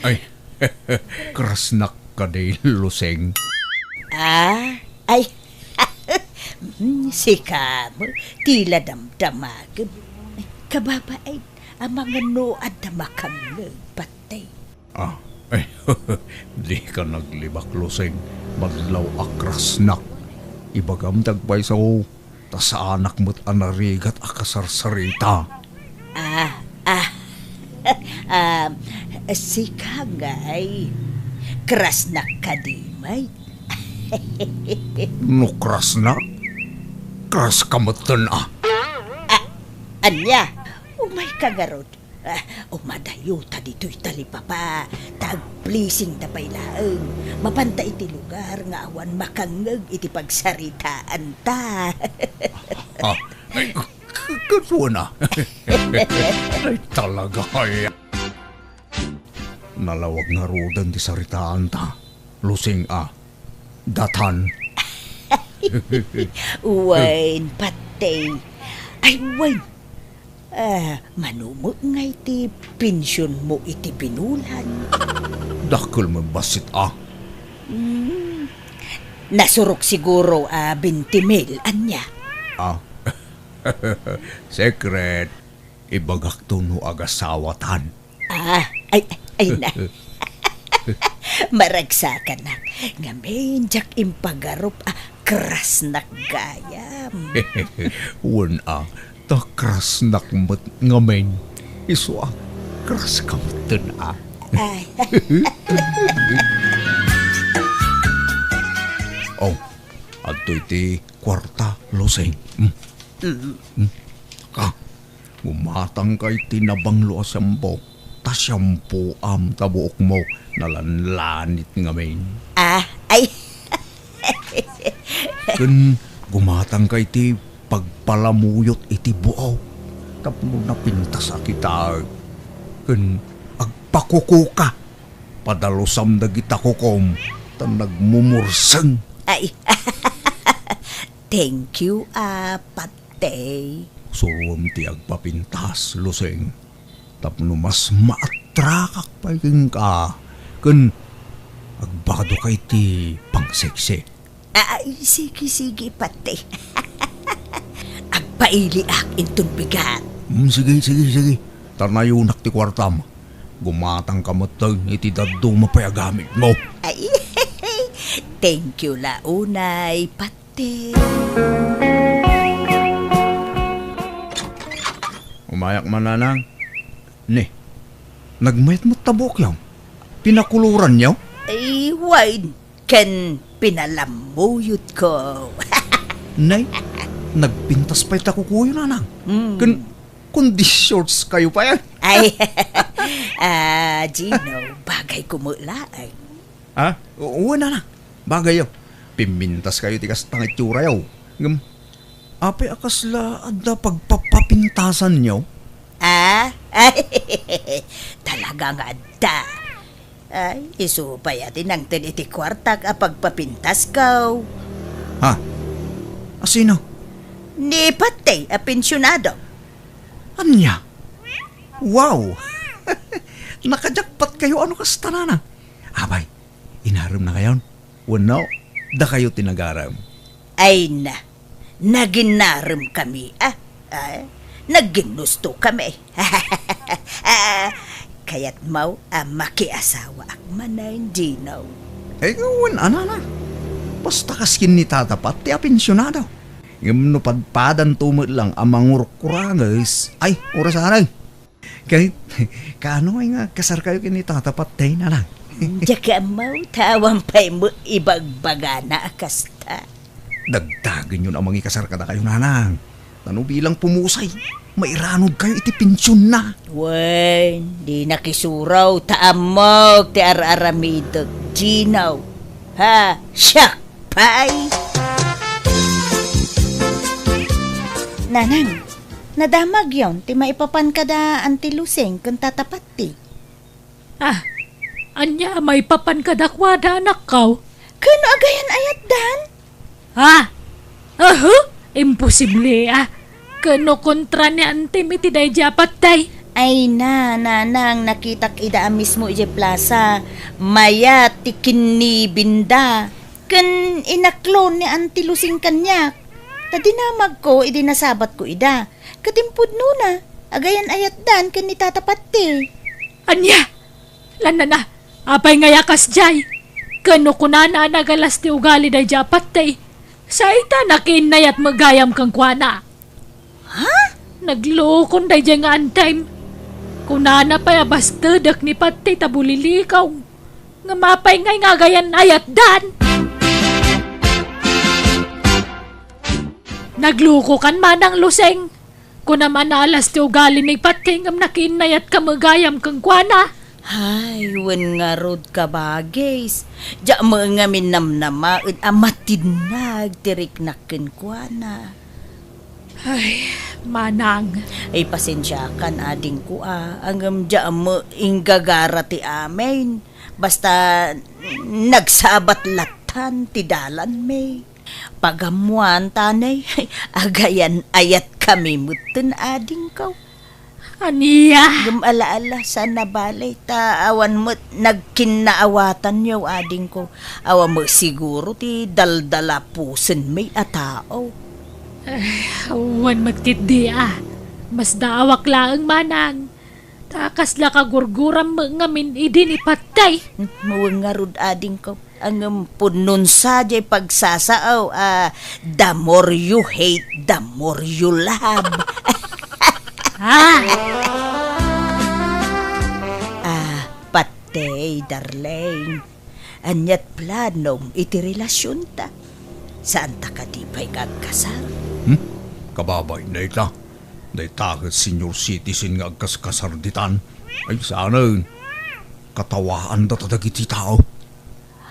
I: Ay, krasnak ka day, Lusing.
C: Ay, si Kamo, tila damdamagam. Kababait, ang mga noad na makamlag, patay.
I: Ay, di ka naglibak, Lusing. Maglaw akrasnak. Ibagam dagbay sa sa anak mo't anarigat akasarsarita.
C: Si Kagay, krasnak ka di, may.
I: No kras na. Kras kamatan
D: Anya, umay kagarod. Umadayo ta dito'y talipapa. Tag-pleasing ta pailaeng. Mapanta iti lugar nga awan makangeg iti pagsaritaan ta.
I: Ay, katuwa na. Ay, talaga kaya. Nalawag nga rodan di saritaan ta. Lusing datan.
D: Wain, patay. Ay, wain. Manumot nga iti pensyon mo iti binulan.
I: Dakil mo basit
D: Nasurok siguro 20,000 anya.
I: Secret. Ibagak to no agasawatan.
D: Ay na. Maragsakan na. Ngamen, jak impagarop, kras na gayam.
I: Wan takras nakmat ngamen. Iso kras kamatan
D: Ay,
I: Adto iti kwarta, Loseng. Gumatang kay tinabanglo asampo. Tasyampo tabuok mo. Nalanlanit ngamen.
D: ay,
I: Kun gumatang kay ti pagpalamuyot iti buaw. Tapno napintas kita. Kun agpakukuka. Padalusam dagita kukom. Tan nagmumurseng.
D: ay. Thank you, patay.
I: Surum ti agpapintas, Luseng. Tapno mas maatrakak pa king ka. Kun agbado kay ti pangseksi.
D: Ay, sige, patay. Agpaili intun bigat.
I: Sige. Tarnayunak ti kwartam. Gumatang kamatag iti daddo mapayagamit mo.
D: Ay, thank you launay, patay.
I: Umayak man nanang. Ne, nagmayat mo tabok yaw. Pinakuluran yaw.
D: Ay, wine. Kan pinalamuyot ko.
I: Nay, nagpintas pa'y takukuyo nanang. Kundi shorts kayo pa yan.
D: Ay, Gino, bagay kumulaay.
I: Oo na. Bagay yaw. Pimintas kayo tikas tangit yura yaw. Apay akasla adda pagpapapintasan yaw.
D: Ay, talagang adda. Ay, iso pa yatin ang tiniti kwartak pagpapintas ko.
I: Asino?
D: Ni patay, pensyonado.
I: Anya? Wow! Nakajakpat kayo ano kasta na. Abay, inaram na kayon. Wano, da kayo tinagaram.
D: Ay na, naginaram kami. Naginusto kami. Kaya't mau makiasawa ak manay Gino.
I: Gawan, na. Basta kaskin ni tatapat, ti apensyonado. Yung padpadan tumot lang amang urkurangas. Ay, oras aray. Kahit, kaano ay nga kasar kayo kinitatapat tayo na lang.
D: Jaka mau tawang pa'y mo ibagbagana akasta.
I: Dagdagan yun amang ikasar ka na kayo nanang. Tano bilang pumusay, mairanod kayo iti pensyon na.
D: Wen, di nakisuraw taamog ti ar-aramidog Gino. Siyak pay. Nanang, nadamag yon ti maipapan kada anti Luseng kung tatapat ti.
A: Anya, may papan kadakwada anak kaw.
D: Kano agayan ayat dan?
A: Imposible Kano kontra ni antim iti day japat day.
D: Ay nanang nakitak ida mismo ije plaza. Maya tikin ni binda. Kan inaklon ni anti Lusing kanyak. Tadinamag ko, nasabat ko ida. Katimpud nuna, agayan ayat dan kan nitatapat ti.
A: Anya, lana na, apay nga yakas jay. Kano kunana nagalas ti ugali day japat day. Sa ita nakinayat magayam kang kwana. Naglukon day jay nga antime. Kunana pa'y abastadak ni pati tabulilikaw. Nga mapay nga gayan ayat dan. Nagluko kan manang luseng. Kung naman alas ti ugali ni pating am nakinayat ka magayam kang kwana.
D: Ay, wen nga rod ka bagis. Diya mo nga minamnamaid amatinag tirik nakin kwa na.
A: Ay, manang.
D: Ay, pasensya kan ading ko Angam diya mo inggagara ti amin. Basta nagsabat latan ti dalan may. Pagamuan tanay, agayan ayat kami muten ading ko.
A: Aniya.
D: Gumalaala sa nabalay ta awan mo nagkinaawatan niyo ading ko. Awan mo siguro ti daldala pusen may atao.
A: Awan magtiti Mas daawak laang manang. Takas la kagurguram ngamin idin ipatay.
D: Mawangarod ading ko. Ang punon sa jay pagsasaaw. The more you hate, the more you love. Patay, darling. Anyat planong iti relasyon ta. Saan ta ka di pa'y kagkasal?
I: Kababay na ita. Na itakat senior citizen nga agkaskasarditan. Ay sana katawaan da tadagiti tao.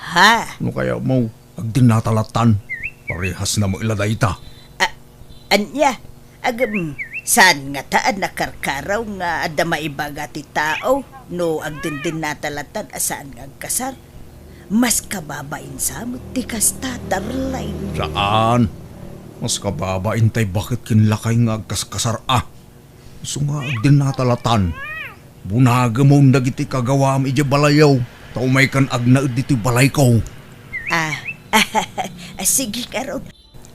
D: Ha?
I: No kaya mo, agdinatalatan. Parehas na mo ilada ita.
D: Anya, saan nga taan nakarkaraw nga ada maibaga ti tao no agdindin natalatan asaan nga agkasar. Mas kababain sa mo ti kasta darlain.
I: Saan? Mas kababain tay bakit kinlakay nga agkaskasar So nga agdinatalatan. Bunaga mo dagiti kagawam iti balayaw. Taumay kan agnaud dito balay ko.
D: Sige karon.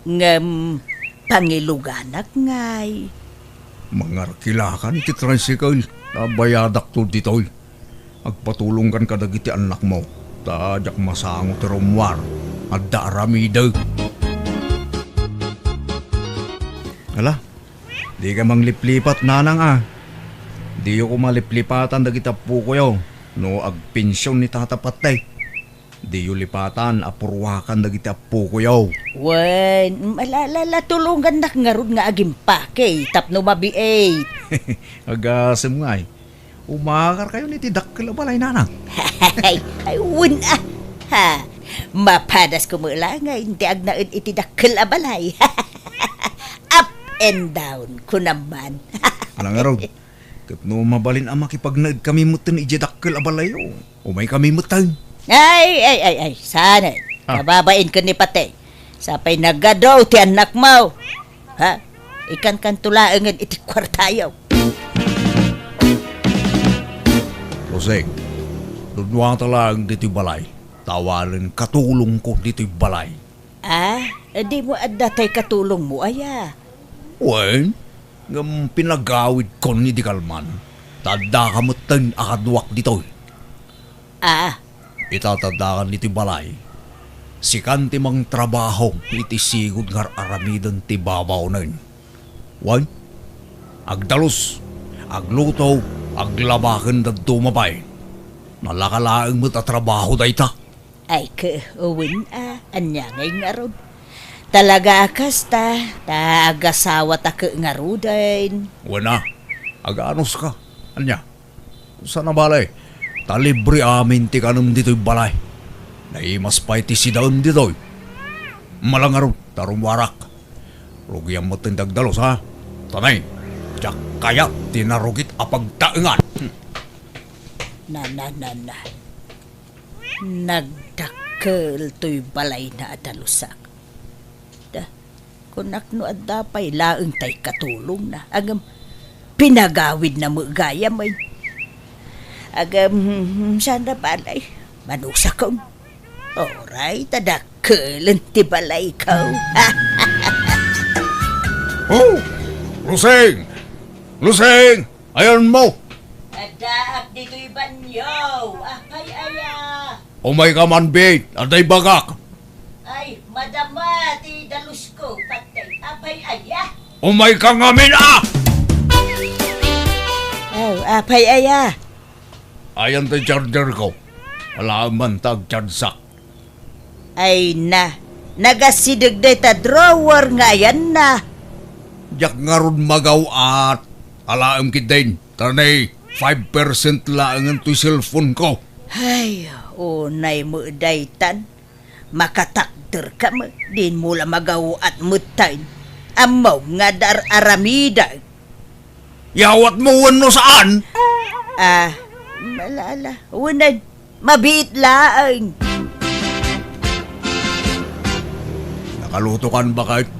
D: Ngam pangiluganak ngay.
I: Mangarkilakan iti tricycle. Bayadak to ditoy. Agpatulong kan kadagiti anak mo. Tadyak masango ti rumwar. Adda aramida. Hala, di ka mangliplipat nanang Di ko maliplipatan dagiti apo ko yaw. No agpensyon ni tatapatay. Di yu lipatan apurwakan dagiti apo ko yaw.
D: Wen, malalala tulungan nak ngarud nga agim pake tapno mabiay.
I: Agasem nga umakar kayo ni tidakkel balay nanang.
D: Ay, wen Ha, mapadas ko mula nga hindi agnaid itidakkel abalay. Up and down ko naman.
I: Alang araw. Kat no mabalin ang makipagnaid kami mutan ijadakkel abalayo. Umay kami mutan.
D: Ay, sana. Kababain ka ni pate. Sapay nagadaw ti anak mo. Ha? Ikan kan tulaangan iti kwartayaw.
I: Loseng, dunwang talang dito'y balay. Tawalan katulong ko dito'y balay.
D: Di mo adatay katulong mo, aya.
I: Wen, ngam pinagawid ko ni di kalman. Tada ka mutan akadwak dito'y. Itatadakan dito'y balay. Sikan ti mang trabaho iti sigod ngar aramidan ti babaw na yun. Wan, agdalos, agluto, aglabakan da dumabay. Nalakalaang mo't trabaho da ita.
D: Ay uwin anya ngay nga rod. Talaga akas ta agasawa ta ka nga rodain.
I: Wana, agaanos ka, anya. Sana balay, talibre amin ti kanam dito'y balay. Naimas pa iti si daon dito'y. Malangarod, tarumwarak. Rugyang mo tindagdalos ha. Tanay, tiyak kaya tinarugit apagtaengan.
D: Na. Nagdakkel to'y balay na adalusak. Kunak no adapay laeng tay katulong na. Agam pinagawid na mo gaya may. Agam sana balay. Manusa kong. Alright, tadakkelan ti balay ko.
I: Oh! Luseng! Luseng! Ayan mo!
D: Adaak dito'y banyaw. Ay, aya.
I: Umay ka man, bait. Aday bagak.
D: Ay, madama, ti dalus ko. Patay, apay, aya.
I: Umay ka ngamin,
D: Apay, aya.
I: Ayan tayo charger ko. Wala man tag-charsak.
D: Ay na, Nagasidag day ta drawer nga yan na.
I: Jak nga ron magaw at alaam kit din. Tanay, 5% lang ang to'y cellphone ko.
D: Ay, unay mo daytan. Makatakder ka mo. Din mo la magaw at mutain. Amaw nga dar aramida.
I: Yawat mo wano saan?
D: Malala. Unay, mabiit laang.
I: Nakaluto kan ba kahit?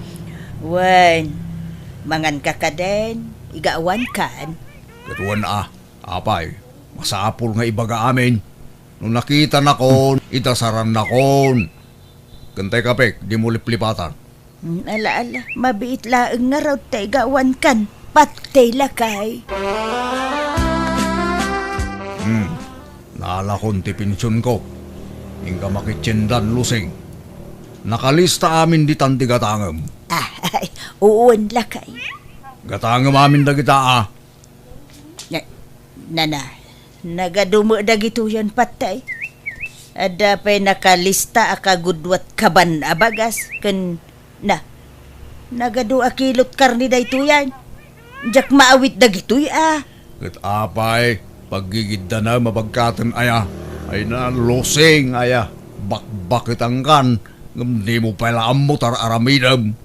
D: Wan, mangan ka ka din. Igaawan kan.
I: Katuan apay, masapul nga ibaga amin. Nung nakita na kon, itasaran na kon. Kantay kapek, di mo liplipatan.
D: Ala, mabiit laang nga raw ta igaawan kan. Patay lakay.
I: Naala kon ti pensyon ko. Hingga makitsindan lusing. Nakalista amin di tanti gatangam.
D: Ay, uwan lakay.
I: Gatangam amin da kita
D: Nana, nagadumo da gito yan patay. Ada pa'y nakalista akagudwat kaban abagas. Nagadu akilot karni da ito yan. Diyak maawit da gito'y
I: Kat apay, paggigid na mabagkatan aya. Ay na losing aya. Bakbakit ang kan. Di mo pala amutar aramidam.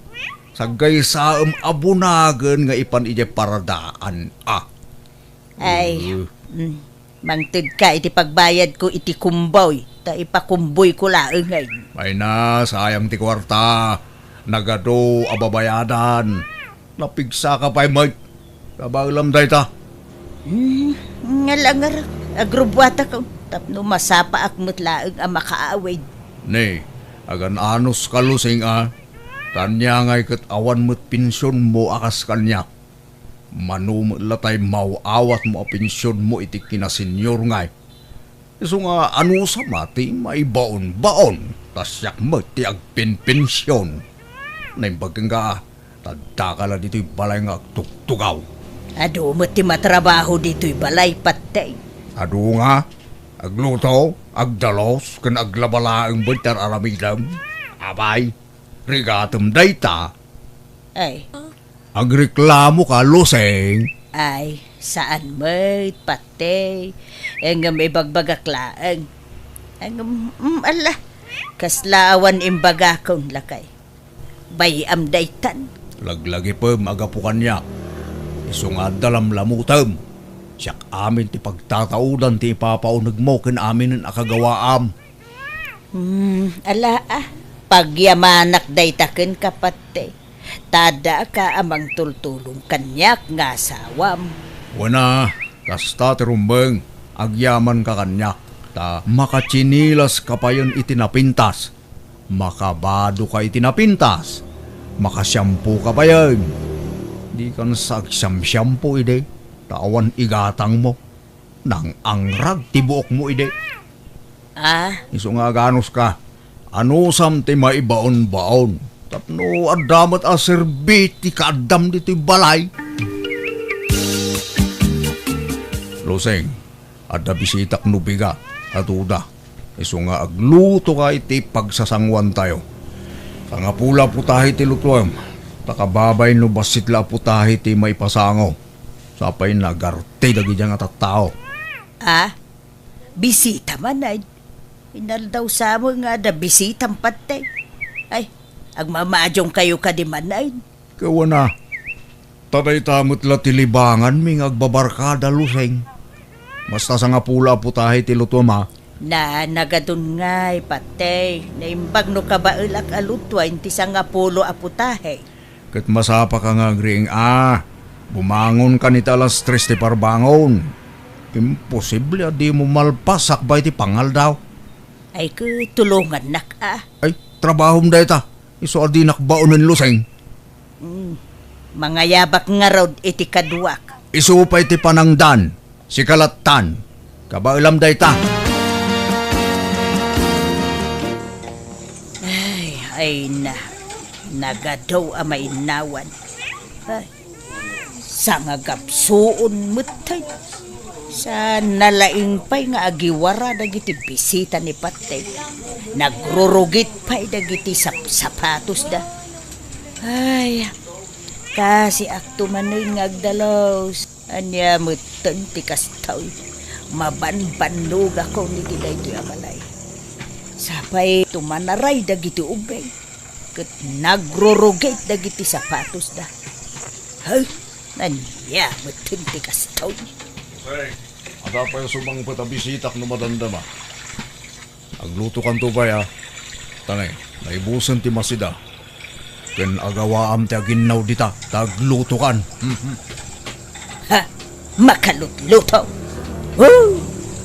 I: Sagay sa abunagan nga ipan ije paradaan
D: Ay, mangtid ka iti pagbayad ko iti kumboy. Ta ipakumboy ko laang ay.
I: May na, sayang ti kwarta. Nagado ababayadan. Napigsa ka pa'y mag. Kabalam day ta.
D: Ngalangar, agrubwata ko. Tapno masapa akmut laang ang makaawid.
I: Ne, agan anos kalusing Tanya ngay kat awan mo't pinsyon mo akas kanya. Manum latay mauawat mo a pinsyon mo iti kinasenyor ngay. Iso nga ano sa mati may baon-baon. Tasyak mo ti agpin-pinsyon. Naimbagin ka, tadakala dito'y balay nga agtuktugaw.
D: Ado mo ti matrabaho dito'y balay patay.
I: Ado nga, agluto, agdalos, kan aglabalaang bantar aramidam. Abay, rigatum dayta.
D: Ay,
I: Agreklamo ka, Luseng.
D: ay, saan mo't patay? Ang may bagbagaklaan. Ang, ala, kaslaawan imbagakon lakay. Bayam daytan.
I: Laglagi pa magapukan niya. Isungad dalam lamutam. Siyak amin ti pagtataudan ti ipapaunag mo kin amin ang akagawaam.
D: Ala pagyamanak daytaken kapatay. Tada ka amang tultulong kanyak nga sawam.
I: Wana, kasta ti rumbeng, agyaman ka kanyak. Ta makachinilas ka pa yun itinapintas. Makabado ka itinapintas. Makasyampu ka pa yun. Di ka nasagsyam-syampu ide. Tawan igatang mo. Nang angrag tibuok mo ide. Iso nga ganos ka. Ano sam ti maibaon-baon. Tapno adamat a serbiti kaadam dito'y balay. Loseng, ada bisitak nubiga, atuda. Iso nga agluto ka iti pagsasangwan tayo. Nga pula putahi ti lutuam, takababay no basitla putahi ti may pasango. Sapay nagarte dagi dyan nga tattao.
D: Bisita man ay. Inaldaw sa mo nga da bisitang patay. Ay, agmamadyong kayo ka di manay.
I: Kawana, tanay tamot la tilibangan ming agbabarkada Luseng. Basta sa nga pula putahi ti lutuam
D: Na nagadun ngay patay. Naimbag no kabailak alutwain ti sa nga pulo aputahe.
I: Kat masapa ka nga agring bumangon ka nita alas 3 ti parbangon. Imposible di mo malpasak ba iti pangal daw.
D: Ay ko tulungan nak
I: Ay, trabahom da ita. Iso adi nakbaonin Luseng.
D: Mga yabak nga rod iti kaduak.
I: Iso pa iti panangdan, si kalatan. Kabailam da ita.
D: Ay nagadaw amay nawan. Ay, sangagapsuon matay. Sa nalaing pa'y nga agiwara dagiti bisita ni Patay. Nagrurugit pa'y dagiti sapatos da. Ay, kasi akto manoy nga agdalaws. Anya mutan ti kastaw. Mabanbanlog ako ni Tiday ti Abalay. Sapay tumanaray dagiti ubay. Kat nagrurugit dagiti sapatos da. Ay, anya mutan ti kastaw.
I: Hey, ada pa yung sumang patabisitak no madandama. Agluto kan to ba ya? Tanay, naibusan ti masida. Ken agawaam ti aginaw dita, tagluto kan.
D: Ha, makalutluto. Oh,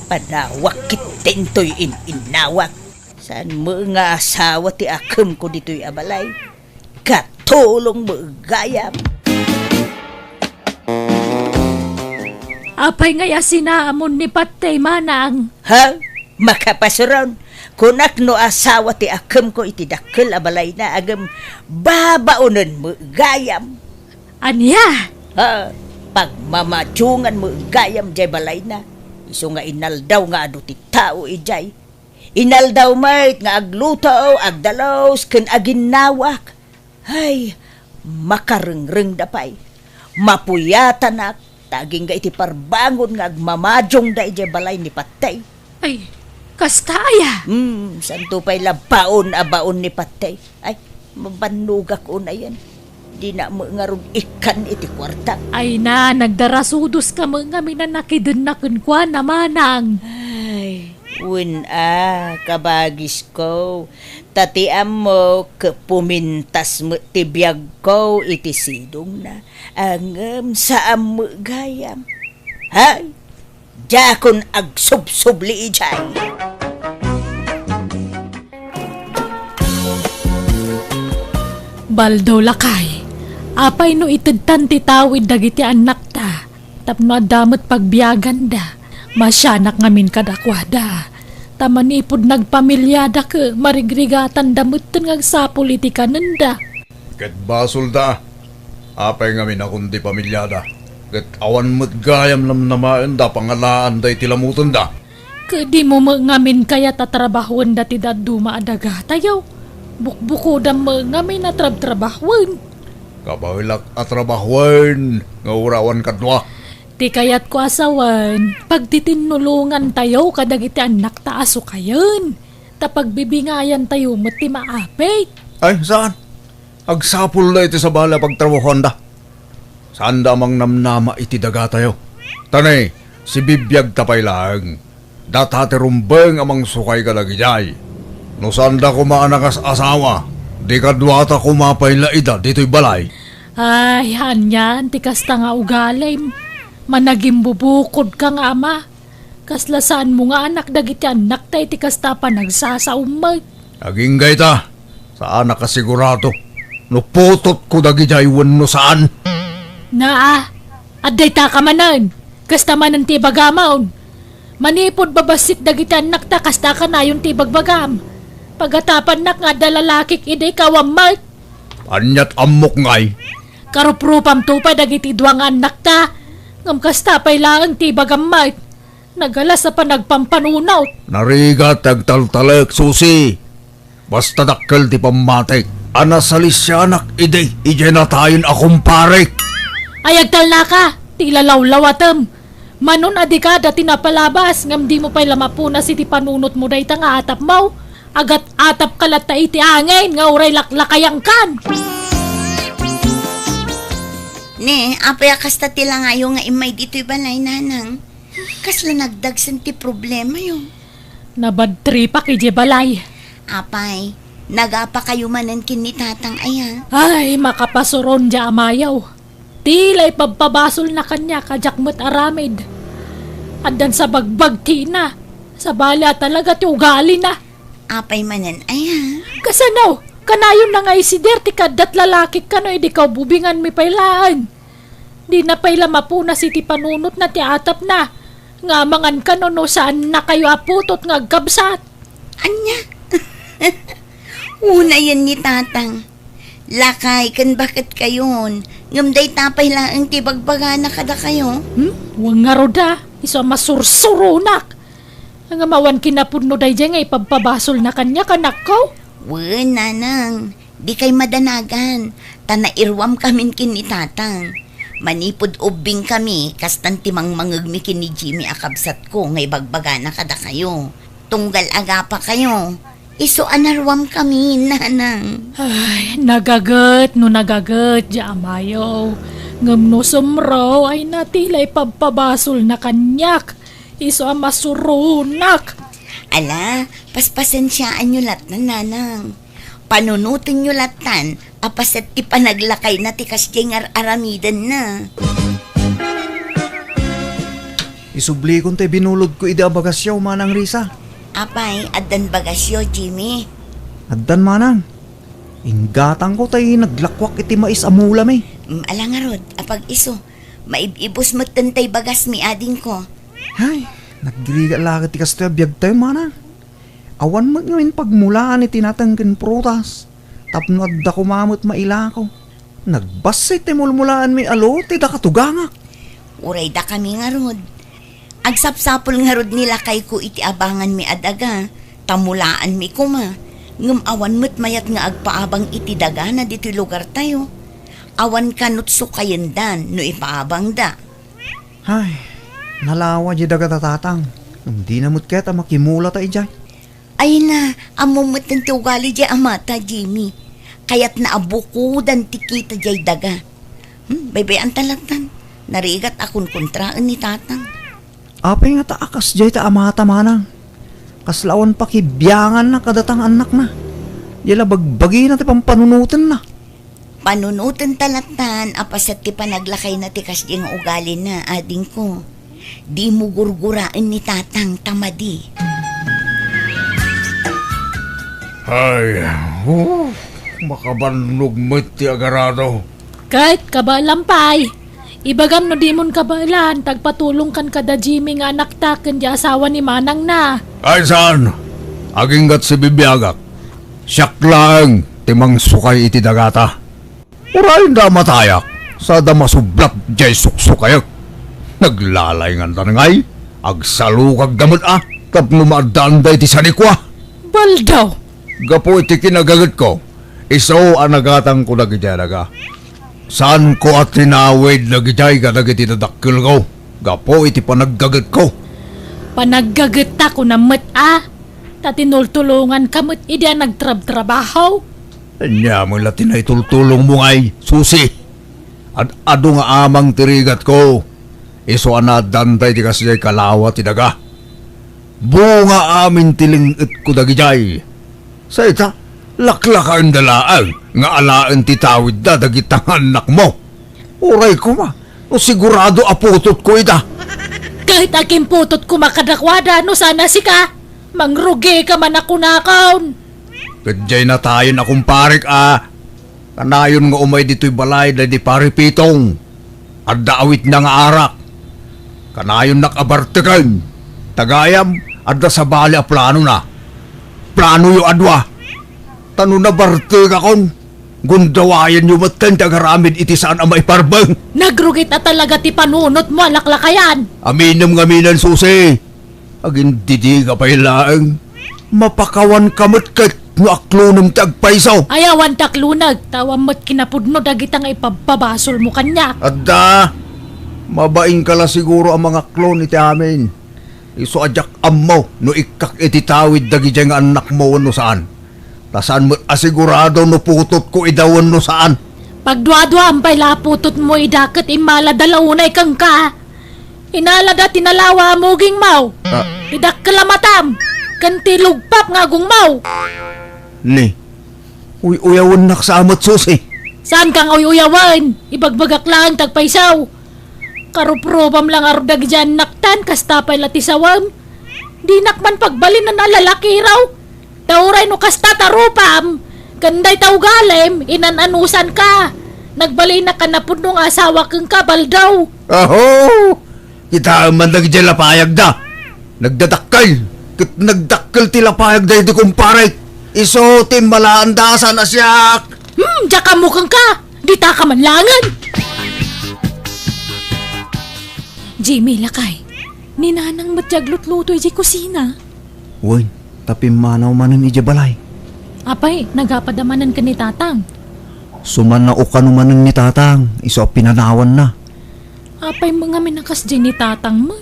D: panawak kitintoy inawak. Saan mo nga asawa ti akem ko dito'y Abalay? Katulong mo gayam.
A: Apay ngaya sinaamon ni Patay manang.
D: Ha? Makapasuron. Kunak no asawa ti akem ko iti dakkel Abalay na agam babaunan mo gayam.
A: Anya?
D: Ha? Pagmamatyungan mo gayam jay balay na. Iso nga inaldaw nga adu ti tao ijay. Inaldaw mayt nga agluto, agdalaws, ken aginawak. Ay, makarengreng dapay. Mapuyatan ak. Taging ga iti parbangon nga agmamadyong da ijay balay ni Patay.
A: Ay, kastaya.
D: Santo pa'y labaon abaon ni Patay. Ay, mabanugak una yan. Di na mo nga ron ikan iti kwarta.
A: Ay na, nagdarasudos ka mga minanakidenakan kwa na manang.
D: Ay, kabagis ko. Tatiam mo, pumintas mo tibiyag ko, iti sidong na. Angam saam mo gayam. Hay, jakon agsubsubli ijay.
A: Baldo lakay. Apay no itedtan ti tawid dagiti anak ta. Tapno adamot pagbiyagan da. Masyanak ngamin kadakwada. Tamanipod nagpamilyada ke marigrigatan damutan ngagsa politika nanda.
I: Ket basol da. Apay ngamin akong di pamilyada. Ket awan mo't gayam namnamaan da pangalaan da itilamutan da.
A: Kadi mo ngamin kaya tatrabahon da ti daduma adaga tayo. Bukbuko da ngamin na trabahon.
I: Kabailak atrabahuan nga urawan kadwa.
A: Ti kayat ko asawan, pag titinulungan tayo kadagiti anak taaso kayon. Tapagbibingayan tayo mo't ti maapit.
I: Ay, saan? Agsapul na iti sa bala pagtrabahuan da. Saan da mang namnama iti daga tayo? Tanay, si bibiyag tapay lang. Datate rumbeng amang sukay kalagijay. No saan da kumaanak asawa, di kadwata kumapay laida dito'y balay.
A: Ay, hanyan, ti kasta nga ugalay. Managing bubukod ka nga ama. Kaslasaan mo nga anak dagiti anak tayo ti kasta pa nagsasaumay.
I: Aging gayta, saan nakasigurado? No putot ko dagijaywan no saan?
A: Naa, aday ta ka manan. Kasta manan ti bagamaon. Manipod babasit dagiti anak ta kasta ka na yung ti bagbagam. Pagatapan nak nga dalalakik iday kawamay.
I: Anyat amok ngay.
A: Karuprupam tupay dagiti duwang anak ta. Ngam kasta pay lang ti bagamay. Nagala sa panagpampanunaw.
I: Narigat agtaltalek susi. Basta dakkel ti pamatik. Anasalis siya anak iday. Ije na tayon akong parek.
A: Ayagtal na ka. Ti lalaw-lawatem. Manon adikada tinapalabas. Ngam di mo pay lamapuna si ti panunot mo day ta nga atap mo. Agat atap kalat ta iti angin. Nga uray laklakayang kan.
C: Ne, apaya kasta tila ngayon nga imay dito'y balay nanang. Kasla nagdagsan ti problema yung.
A: Nabadtri pa kay balay.
C: Apay, nagapa kayo manan kinitatang aya.
A: Ay, makapasuron dya amayaw. Tila'y pagpabasol na kanya kajakmat aramid. Andan sa bagbag tina. Sa bala talaga ti ugali na.
C: Apay manan aya.
A: Kasanaw, kanayon na nga isider ti kadat lalaki ka no di ka bubingan mi pailaan. Di na paila mapuna si ti panunot na ti atap na. Nga mangan ka no saan na kayo aputot nga gabsat.
C: Anya? Una yan ni tatang. Lakay, kan bakit kayon? Ngamday tapay lang ti bagbaga na kada kayo?
A: Huwag nga roda. Iso masursurunak. Ang amawan kinapuno day dyan nga ipagpabasol na kanya kanak ko.
C: Wen, nanang, di kay madanagan. Tanairwam kamin kinitatang. Manipod ubing kami, kastan timang mangagmi ni Jimmy akabsat ko, ngay bagbaga na kada kayo. Tunggal aga pa kayo. Iso anarwam kami, nanang.
A: Ay, nagagat di amayo. Ngam no sumraw ay natilay pagpabasol na kanyak. Iso ang masurunak.
C: Ala, paspasensyaan nyo lat na, nanang. Panunutin nyo latan, apaset ipanaglakay na tikas jengar aramidan na.
I: Isubli kong te binulod ko ida bagasyaw manang Risa.
C: Apay, adan bagasyo, Jimmy.
I: Addan manang. Inggatang ko tay naglakwak iti mais amulam eh.
C: Ala nga rod, apag iso. Maibibos mo't tantay bagas mi ading ko.
I: Ay, nagdiriga lakit ti kastoy abiyag tayo manang. Awan mo ngayon pagmulaan iti natangkin prutas. Tapno adda kumamot maila ko. Nagbasay ti mulmulaan mi alo ti da katugangak.
C: Uray da kami nga rod. Agsapsapol nga rod nila kay ko iti abangan mi adaga. Tamulaan mi kuma. Ngam awan mo't mayat nga agpaabang iti daga na dito'y lugar tayo. Awan kanot sukayendan no ipaabang da.
I: Ay, nalawa di daga tatatang. Hindi na mo't keta makimula tayo dyan.
C: Ay na, amumot ng tiugali di amata, Jimmy. Kaya't naabukudan tikita di daga. Baybayan talatan. Narigat akong kontraan ni tatang.
I: Apay nga taakas jay ta amata manang. Kaslawan pa kibiyangan na kadatang anak na. Yala bagbagi na ti pampanunutin na.
C: Panunutin talatan, apaset ti panaglakay na ti kasdi nga ugali na, ading ko. Di mo gurguraan ni tatang tamadi.
B: Ay, makabannog mo ti agarado.
A: Kahit kabalampay. Ibagam no di mon kabalan, tagpatulong kan kada Jimmy nga anak taken di asawa ni Manang na.
B: Ay saan? Aginggat si bibiyagak. Siyak lang, timang sukay iti dagata. Urayin da matayak, sa da masublat jay suksukayak. Naglalay nga tanangay, agsalukag damot tapno maadanda iti sanikwa.
A: Baldaw.
B: Gapo iti kinagagat ko, iso anagatang ko nagidalaga. Saan ko at tinawid nagijay ka nagitidadakil ko? Gapo iti panaggagat ko.
A: Panaggagat ko na tatinultulungan kamot idya nagtrab-trabaho.
B: Anya mo latin ay tultulong mo ngay, susi. Ado nga amang tirigat ko. Iso anadantay ti kasjay kalawa ti daga. Bunga amin tilingit ko dagijay. Sa ita, laklakan dalaan nga alaan ti tawid da dagitang anak mo. Uray ko ma, no sigurado aputot ko ita.
A: Kahit aking putot ko makadakwada, no sana si ka. Mangrugi ka man ako nakaon.
B: Kadyay na tayo na kumparik Kanayon nga umay dito'y balay na di paripitong. At daawit na nga arak. Kanayon nakabartikan. Tagayam, adda sa bali a plano na. Plano yu adwa. Tano na bartig akon. Gundawayan yu matan tagaramid iti saan ang maiparbang.
A: Nagrugit na talaga ti panunot mo, alaklakayan.
B: Aminam ngaminan susi. Agin didi ka pa ilaang. Mapakawan kamot kat no aklo ng tagpaisaw.
A: Ayawan taklunag, tawam mo't kinapudno dagitang ipababasol mo kanya.
B: Adda, mabaing kala siguro ang mga klon iti amin. Iso adyak ammo no ikak iti tawid dagi dyan nga anak mo no saan. Tasan mo asigurado no putot ko idawan no saan.
A: Pagduadwa ang pay laputot mo idakat imala dalaunay kang ka. Inalada tinalawa mo ging mau. Idak kalamatam. Kantilugpap nga gung mau.
B: Ni, uyawan naksamat susi.
A: Saan kang uyawan? Ibagbagak lang tagpaisaw. Karuprobam lang ardag dyan naktan kastapay latisawam. Di nakman pagbalin na nalalaki raw. Tauray no kasta tarupam. Kanday taugalem, inananusan ka. Nagbali na kanapod nung asawa kang kabaldaw.
B: Aho! Kita man dyan lapayag da. Nagdadakkel. Kit nagdakkel ti lapayag da iti kumparay. Iso timbalaan-dasan na siyak.
A: Diya ka mukhang ka. Di ta ka manlangan. Jimmy, lakay. Ninanang matyaglot-luto iji kusina.
I: Uy, tapi manaw manan ija balay.
A: Apay, nagapadamanan ka ni tatang.
I: Suman na ukano manan ni tatang, iso pinanawan na.
A: Apay mga minakas dyan ni tatang mo.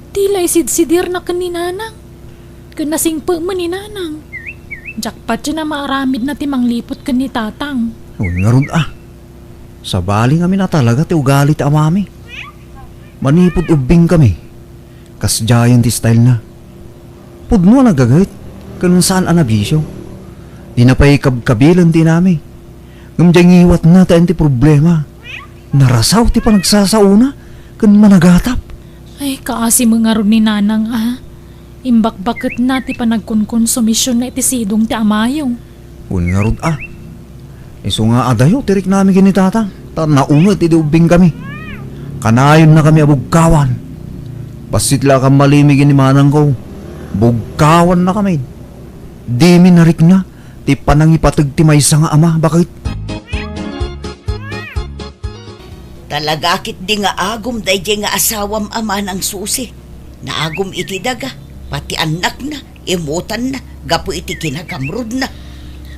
A: Tilay sidsidir na ka ni nanang. Kanasing pa mo ni nanang. Jakpat siya na maaramid na timang lipot ka ni tatang.
I: Uy, nga ron Sa bali kami na talaga ti ugali ti amami. Manipod ubing kami. Kas giant style na. Pudno nagagayt. Kanun saan anabisyo. Di na pa'y kabilan ti nami. Ngamdyang iwat na tayo ti problema. Narasaw ti pa nagsasauna. Kan managatap.
A: Ay, kaasi mga ron ni nanang Imbak-bakit na ti pa nagkonkonsumisyon na iti sidong ti amayong.
I: Uy, nga ron Iso nga adayo, tirik namin ginitata. Naunod, idubing kami. Kanayon na kami abugkawan. Pasitla kang malimig ni manang ko. Bugkawan na kami. Di minarik na. Ti panang ipatag ti maysa nga ama. Bakit?
D: Talagakit di nga agom day nga asawam ama ng susi. Naagom iti daga, pati anak na, imutan na, gapo iti kinagamrod na.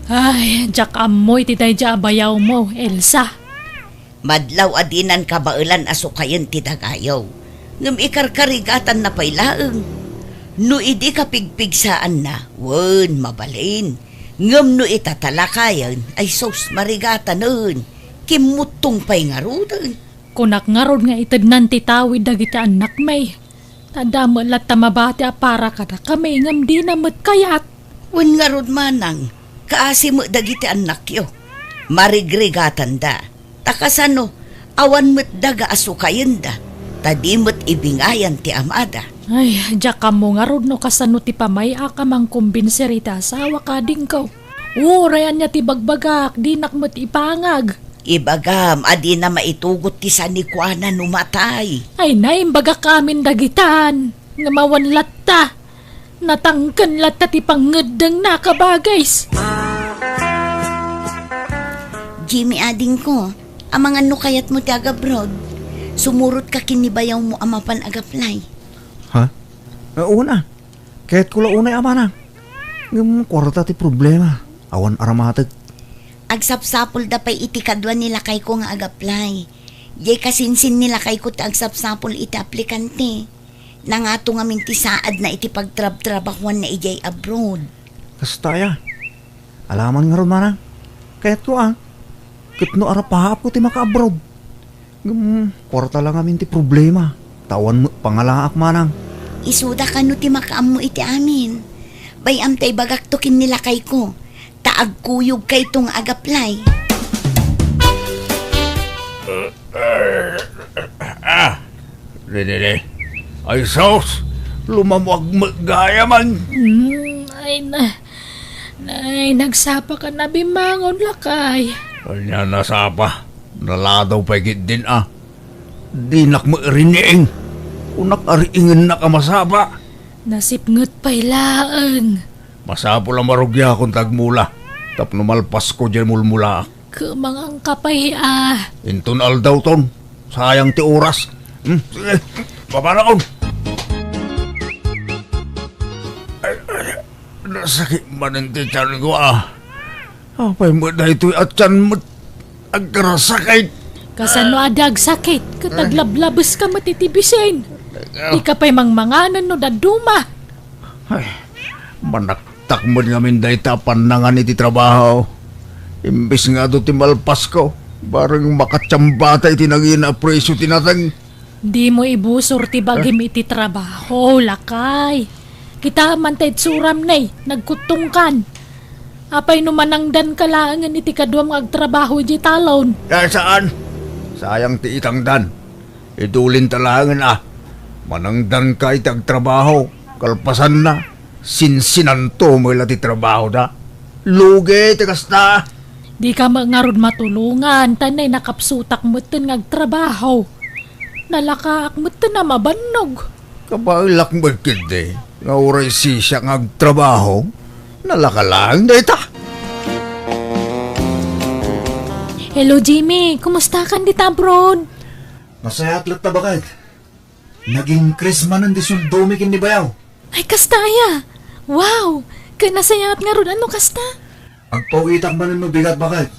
A: Ay, jak amoy ti day abayaw mo, Elsa.
D: Madlaw adinan kabailan asukayan ti dagayaw. Ngam ikarkarigatan na pailaeng. No idi kapigpigsaan na, wen mabalin. Ngam no itatalakayan ay sos marigatan nun. Kimutong pa'y ngarudan.
A: Kunak nga ron nga itadnan ti tawid dagiti anak may. Tanda lat tamabati para kada kami ngam di na kayat.
D: Wen ngarud manang, kaasi mo dagiti anak yo. Marigrigatan da. Takasano, awan mo't daga asukayan da. Tadi mo't ibingayan ti amada.
A: Ay, jak mo nga ron no kasano ti pamay akamang kumbinserita sa wakading ko. Urayan niya ti bagbagak, di nakmat ipangag.
D: Ibagam, adi na maitugot ti sanikwana numatay.
A: Ay naimbaga kamin dagitan, nga mawan latta. Natangkan latta ti pangedeng nakabagays.
C: Jimmy ading ko, amang ano kayat mo ti agabroad? Sumurot ka kinibayaw mo amapan agaplay.
I: Ha? Una. Kahit kula unay ama na. Ngam kwarta ti problema. Awan aramatag.
C: Agsapsapol da pa'y iti kadwa nila kay ko nga agaplay. Jay kasinsin nila kay ko ti agsapsapol iti aplikante. Nangato nga minti saad na iti pagtrab-trabakwan na ijay abroad.
I: Kastaya. Alaman nga ron manang. Kahit ko kitno arapahap ko ti maka-abroad. Kwarta lang amin ti problema. Tawan mo pangalaak manang.
C: Isuda ka no ti makaam mo iti amin. Bayam tay bagaktokin nila kay ko. Taagkuyog kay tong agaplay.
B: Dede. Ay sos, lumamwag magaya man.
A: Ay, nagsapa ka na bimangon lakay.
B: Kanya nasapa, naladaw pa din Di nakmairiniing, unak ariingin na kamasapa.
A: Nasipngot pa'y laeng.
B: Masapo lang marugya akong tagmula. Tap numalpas ko dyan mulmula.
A: Kumangang kapay
B: Intun aldaw ton. Sayang ti oras. Sige, babanaon. Nasakit man ang tiyan ko Apay mo na ito'y atyan mo. Agkarasakit.
A: Kasano adag sakit, kataglablabas ka matitibisin. Di ka pa'y mangmanganan no daduma.
B: Ay, manaktakman nga min dahi tapanangan iti trabaho. Imbis nga do ti malpas ko, barang makatsambata iti naging apresyo tinatang.
A: Di mo ibusor ti bagim iti trabaho, lakay. Kita man tayo suram nay, nagkutong kan. Apay numanangdan ka laangan iti kadwam agtrabaho iti talon.
B: Saan? Sayang ti itangdan. Idulin talangan Manangdan ka iti agtrabaho. Kalpasan na. Sinsinanto mo ila ti trabaho da. Lugi, tigas na.
A: Di ka mangarod matulungan, tanay nakapsutak mo ito ngagtrabaho. Nalakaak mo ito na mabanog.
B: Kabailak mo kindi, nga uray siya ngagtrabaho, nalakalang na ita.
A: Hello Jimmy, kumusta kan dita abroad?
I: Masaya atlet na bakit?
J: Naging krismanan di suldomi kin ni Bayaw.
A: Ay, kastaya. Wow, kanasayat nga ron. Ano kasta?
J: Agpawitak man no bigat bakit.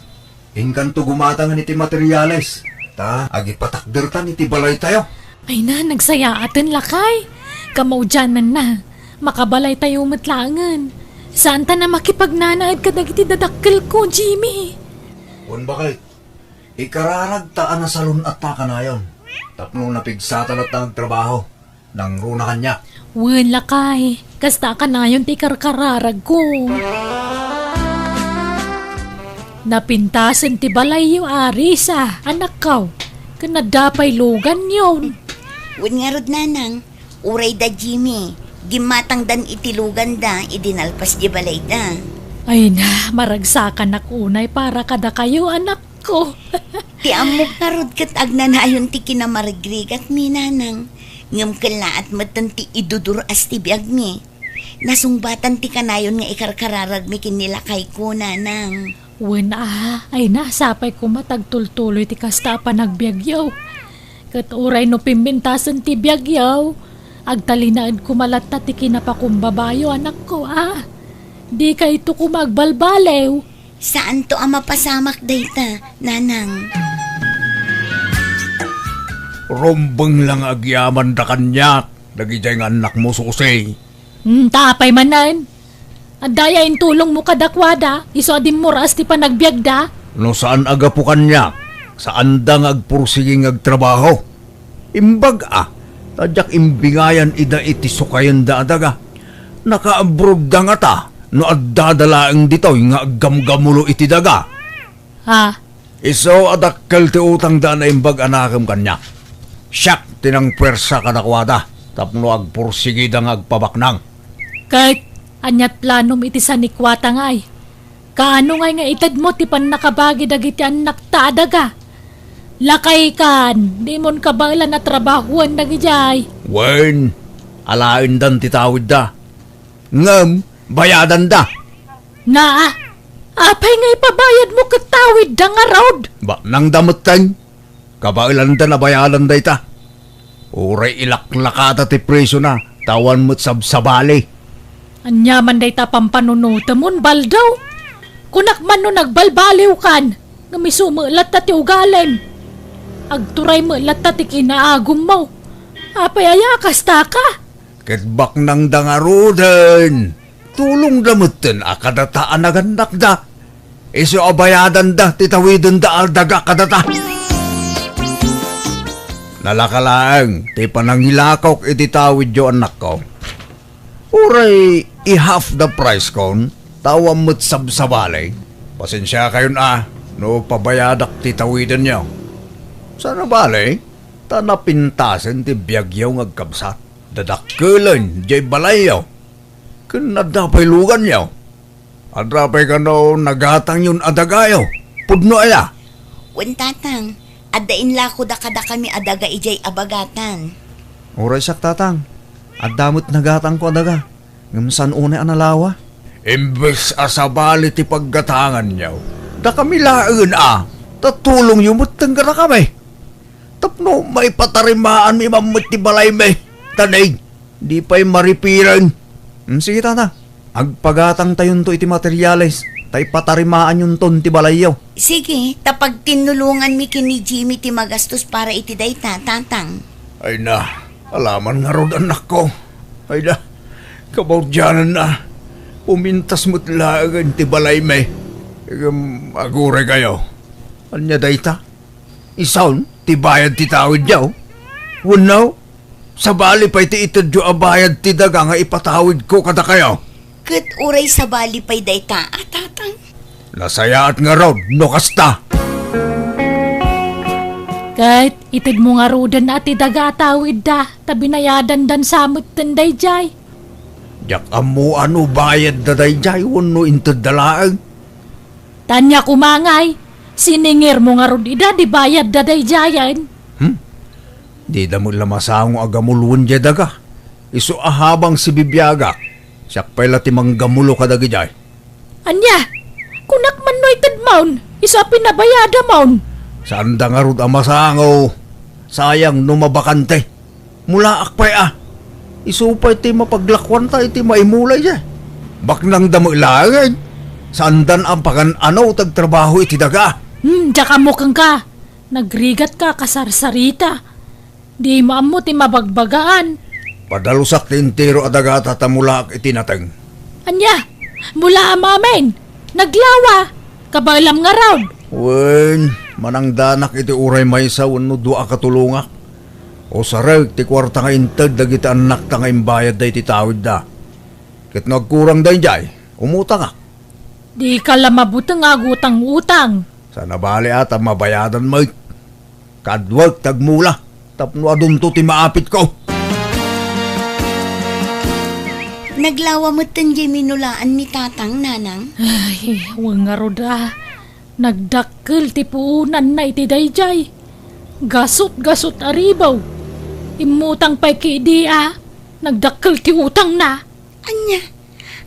J: Inkanto gumatangan iti materyales. Ta, agipatakdertan iti balay tayo.
A: Ay na, nagsayaaten lakay. Kamaudyanan na. Makabalay tayo matlangan. Saan ta na makipagnanaad ka dagiti dadakkel ko, Jimmy?
J: Wan bakit? Ikararag taan na salon at takanayon. Tapno napigsatan at nagtrabaho. Nang runa kanya.
A: Wan lakay. Kasta ka na yun ti karkararag ko. Napintasan ti balay yung arisa. Anak kaw. Kanadapay lugan yun.
C: Wan nga rod nanang, uray da Jimmy. Gimatang dan itilugan da, idinalpas di balay da.
A: Ay na, maragsakan unay para kada kayo, anak ko.
C: Ti amok nga rod kat agnanayon ti kinamaragrigat mi nanang. Ngam kala at matan ti iduduras ti biag mi. Nasungbatan ti kanayon nga ikarkararag mi kinilakay ko nanang.
A: Wana, ay na, sapay ko matagtultuloy ti kasta pa nagbiagyaw. Kat uray no pimbintasan ti biagyaw. Agtalinaan kumalat na ti kinapakumbabayo, anak ko, ah. Di ka ito kumagbalbalew.
C: Saan to ang mapasamak dayta, nanang?
I: Rombeng lang agyaman da kanyak. Dagijay nga anak mo susay.
A: Tapay manan. Andayain tulong mo kadakwada. Iso adim mo ras ti panagbiagda.
I: No saan aga po kanyak? Saan da nga agpursiging agtrabaho? Imbag tadyak imbingayan ida iti sukayan da adaga. Naka-abroad da nga ta. No addadalaang ditoy nga aggamgamulo iti daga.
A: Ha?
I: Iso adakkel ti utang da na imbag anakam kanya. Siyak tinang pwersa kadakwada. Tapno agpursigi da nga agpabaknang.
A: Kahit anyat planom iti sanikwata ngay. Kaano ngay nga itad mo ti pan nakabagi dagiti anak ta adaga. Lakay kan, di mon kabailan na trabahuan nagijay.
I: Wen, alain dan titawid da. Ngam, bayadan da.
A: Na, apay nga ipabayad mo katawid da nga road.
I: Ba, nang damateng, kabailan da na bayadan da ita. Uray ilaklakata ti preso na, tawan mo't sabsabali.
A: Anyaman da ita pampanunuta mon baldaw. Kunak man no nagbalbaliw kan, nga may sumulat na ti ugalim. Agturay mo lat na ti kinaagum mo. Apay ayakas ta ka.
I: Ketbak nang dangarudan. Tulong damutin akadataan nagandak da. Iso abayadan da, titawidin da aldaga kadata. Nalakalaang, ti panangilakaw ititawid yo anak ko. Uray, i-half the price kon, tawam mo't sabsabali. Pasensya kayo no pabayadak titawidin nyo. Sana bale, tanapintasan ti biyagyaw ngagkabsat. Dadakkelan, jay balayaw. Kanadapay lugan yaw. Adrapay ka no, nagatang yun adagayaw. Pudno aya.
C: Wen tatang, adain lako da kada kami adaga ijay abagatan.
G: Oray sak tatang. Adamot nagatang ko adaga. Ngamsan unay analawa.
I: Imbes asabali ti paggatangan yaw. Da kami laen tatulong yumot tanggara kami. Tapno may patarimaan mi mamut ti balay me. Tanay, di pa'y maripiran.
G: Sige tata, agpagatang tayon to iti materyales. Tay patarimaan yun ton ti balayaw.
C: Sige, tapag tinulungan mi kini Jimmy ti magastos para iti dayta, tatang.
I: Ay na, alaman nga rod anak ko. Ay na, kabaudyanan na. Pumintas mo't lagan ti balay me. Agure kayo. Anya dayta? Isaon, ti bayad ti tawid yaw. Wanaw, sa bali pa'y ti itad yo abayad ti daga nga ipatawid ko kada kayo.
C: Kat uray sa bali pa'y dayta, tatang.
I: Nasayaat nga rod, no kasta.
A: Kahit itid mo nga rudan na ti daga atawid da, tabinayadan dan samot tanday jay.
I: Jak amo ano bayad da dayjay wano intad dalaang.
A: Tanya kumangay, siningir mo nga rod ida, di bayad da day jayan.
I: Di da mo lamasang agamulun jay daga. Iso ahabang si Bibiyaga. Siyak pa'y latimang gamulo ka dagi jay.
A: Anya, kunak man no itid maun, isa pinabayada maun.
I: Saan da nga rod amasango? Sayang no mabakante.
J: Mula akpay Isupay ti mapaglakwan ta iti maimulay ya. Baknang damo ilangay. Sandan ang pagan-anaw tagtrabaho iti daga.
A: Tsaka mukhang ka. Nagrigat ka kasarsarita. Di maamo ti mabagbagaan.
J: Padalusak ti intero adaga tatamulak iti nateng.
A: Anya, mula amamen. Naglawa. Kabalam nga raw.
J: Wen, manang danak iti uray maysa wenno dua katulungak. O sarag ti kwarta nga intag dagiti anak ta nga imbayad da iti tawid da. Ket nagkurang da jay, umutang
A: Di ka lamabutang agutang-utang.
J: Sa nabali ata mabayadan mo. Kadwag tagmula. Tapno adunto ti maapit ko.
C: Naglawa mo tanjay minulaan ni tatang nanang.
A: Ay, huwag nga roda. Nagdakkel ti puunan na iti dayjay. Gasot-gasot aribaw. Imutang pa'y kidia. Nagdakkel ti utang na.
C: Anya,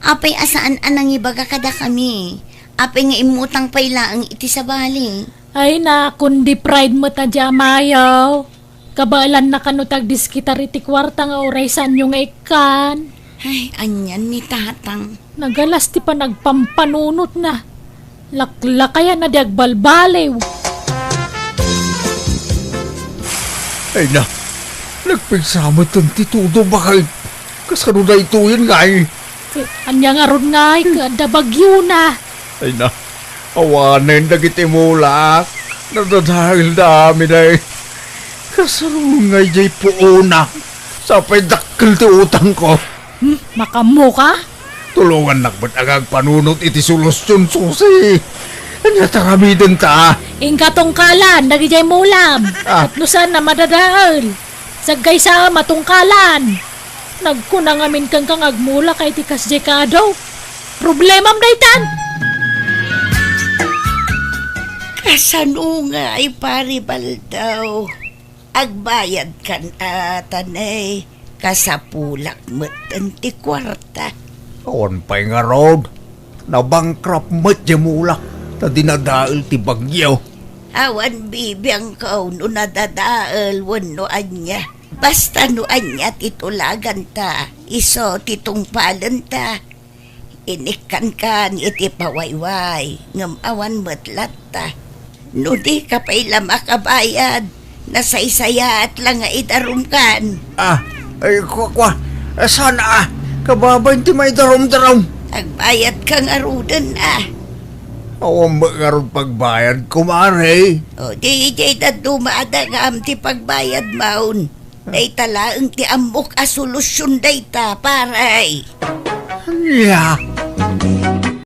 C: apay asaan anang ibaga kada kami. Apay nga imutang pa'y laang iti sa bali.
A: Ay na, kundi pride mo ta dya mayaw. Kabalan na kanutag diskitar iti kwarta nga oraysan yung ikan.
C: Ay, anyan ni tatang.
A: Nagalas ti pa nagpampanunot na. Laklakaya na di agbalbalew.
J: Ay na, nagpigsama itong titudo bakay. Kasano na ito yun nga
A: Anya nga ron nga kada bagyo na.
J: Ay na, awanan dagiti mulak. Nadadahil dami na Kasano nga jay puuna. Sapay dakkel ti utang ko.
A: Makamu ka?
J: Tulungan nakbat agag panunot iti solusyon susi. Anya taramidan ta.
A: Ingkatungkalan, nagijay mulam. At nusan na madadaal. Sagay sa matungkalan. Nagkunang amin kang agmula kay tikas jekado. Problemam daytan.
D: Kasano nga ay paribal daw. Agbayad kan atanay. Kasapulak meten ti kwarta.
J: Awan pa'y nga road. Nabangkrap mat jamulak. Na dinadaal ti bagyo.
D: Awan bibiyang ko no nadadaal wano anya. Basta no anya titulagan ta. Iso titungpalan ta. Inikan kan iti pawayway. Ngam awan matlat ta. No di ka pa'y makabayad. Nasaysaya at lang nga idarum kan.
J: Ay kwa. Sana kababay ti may darom-darom.
D: Agbayad kang arudan
J: Awan ba nga ron pagbayad kumare?
D: O di na dumadagam ti pagbayad maun. Day talaang ti amok a solusyon day ta, paray.
J: Yeah.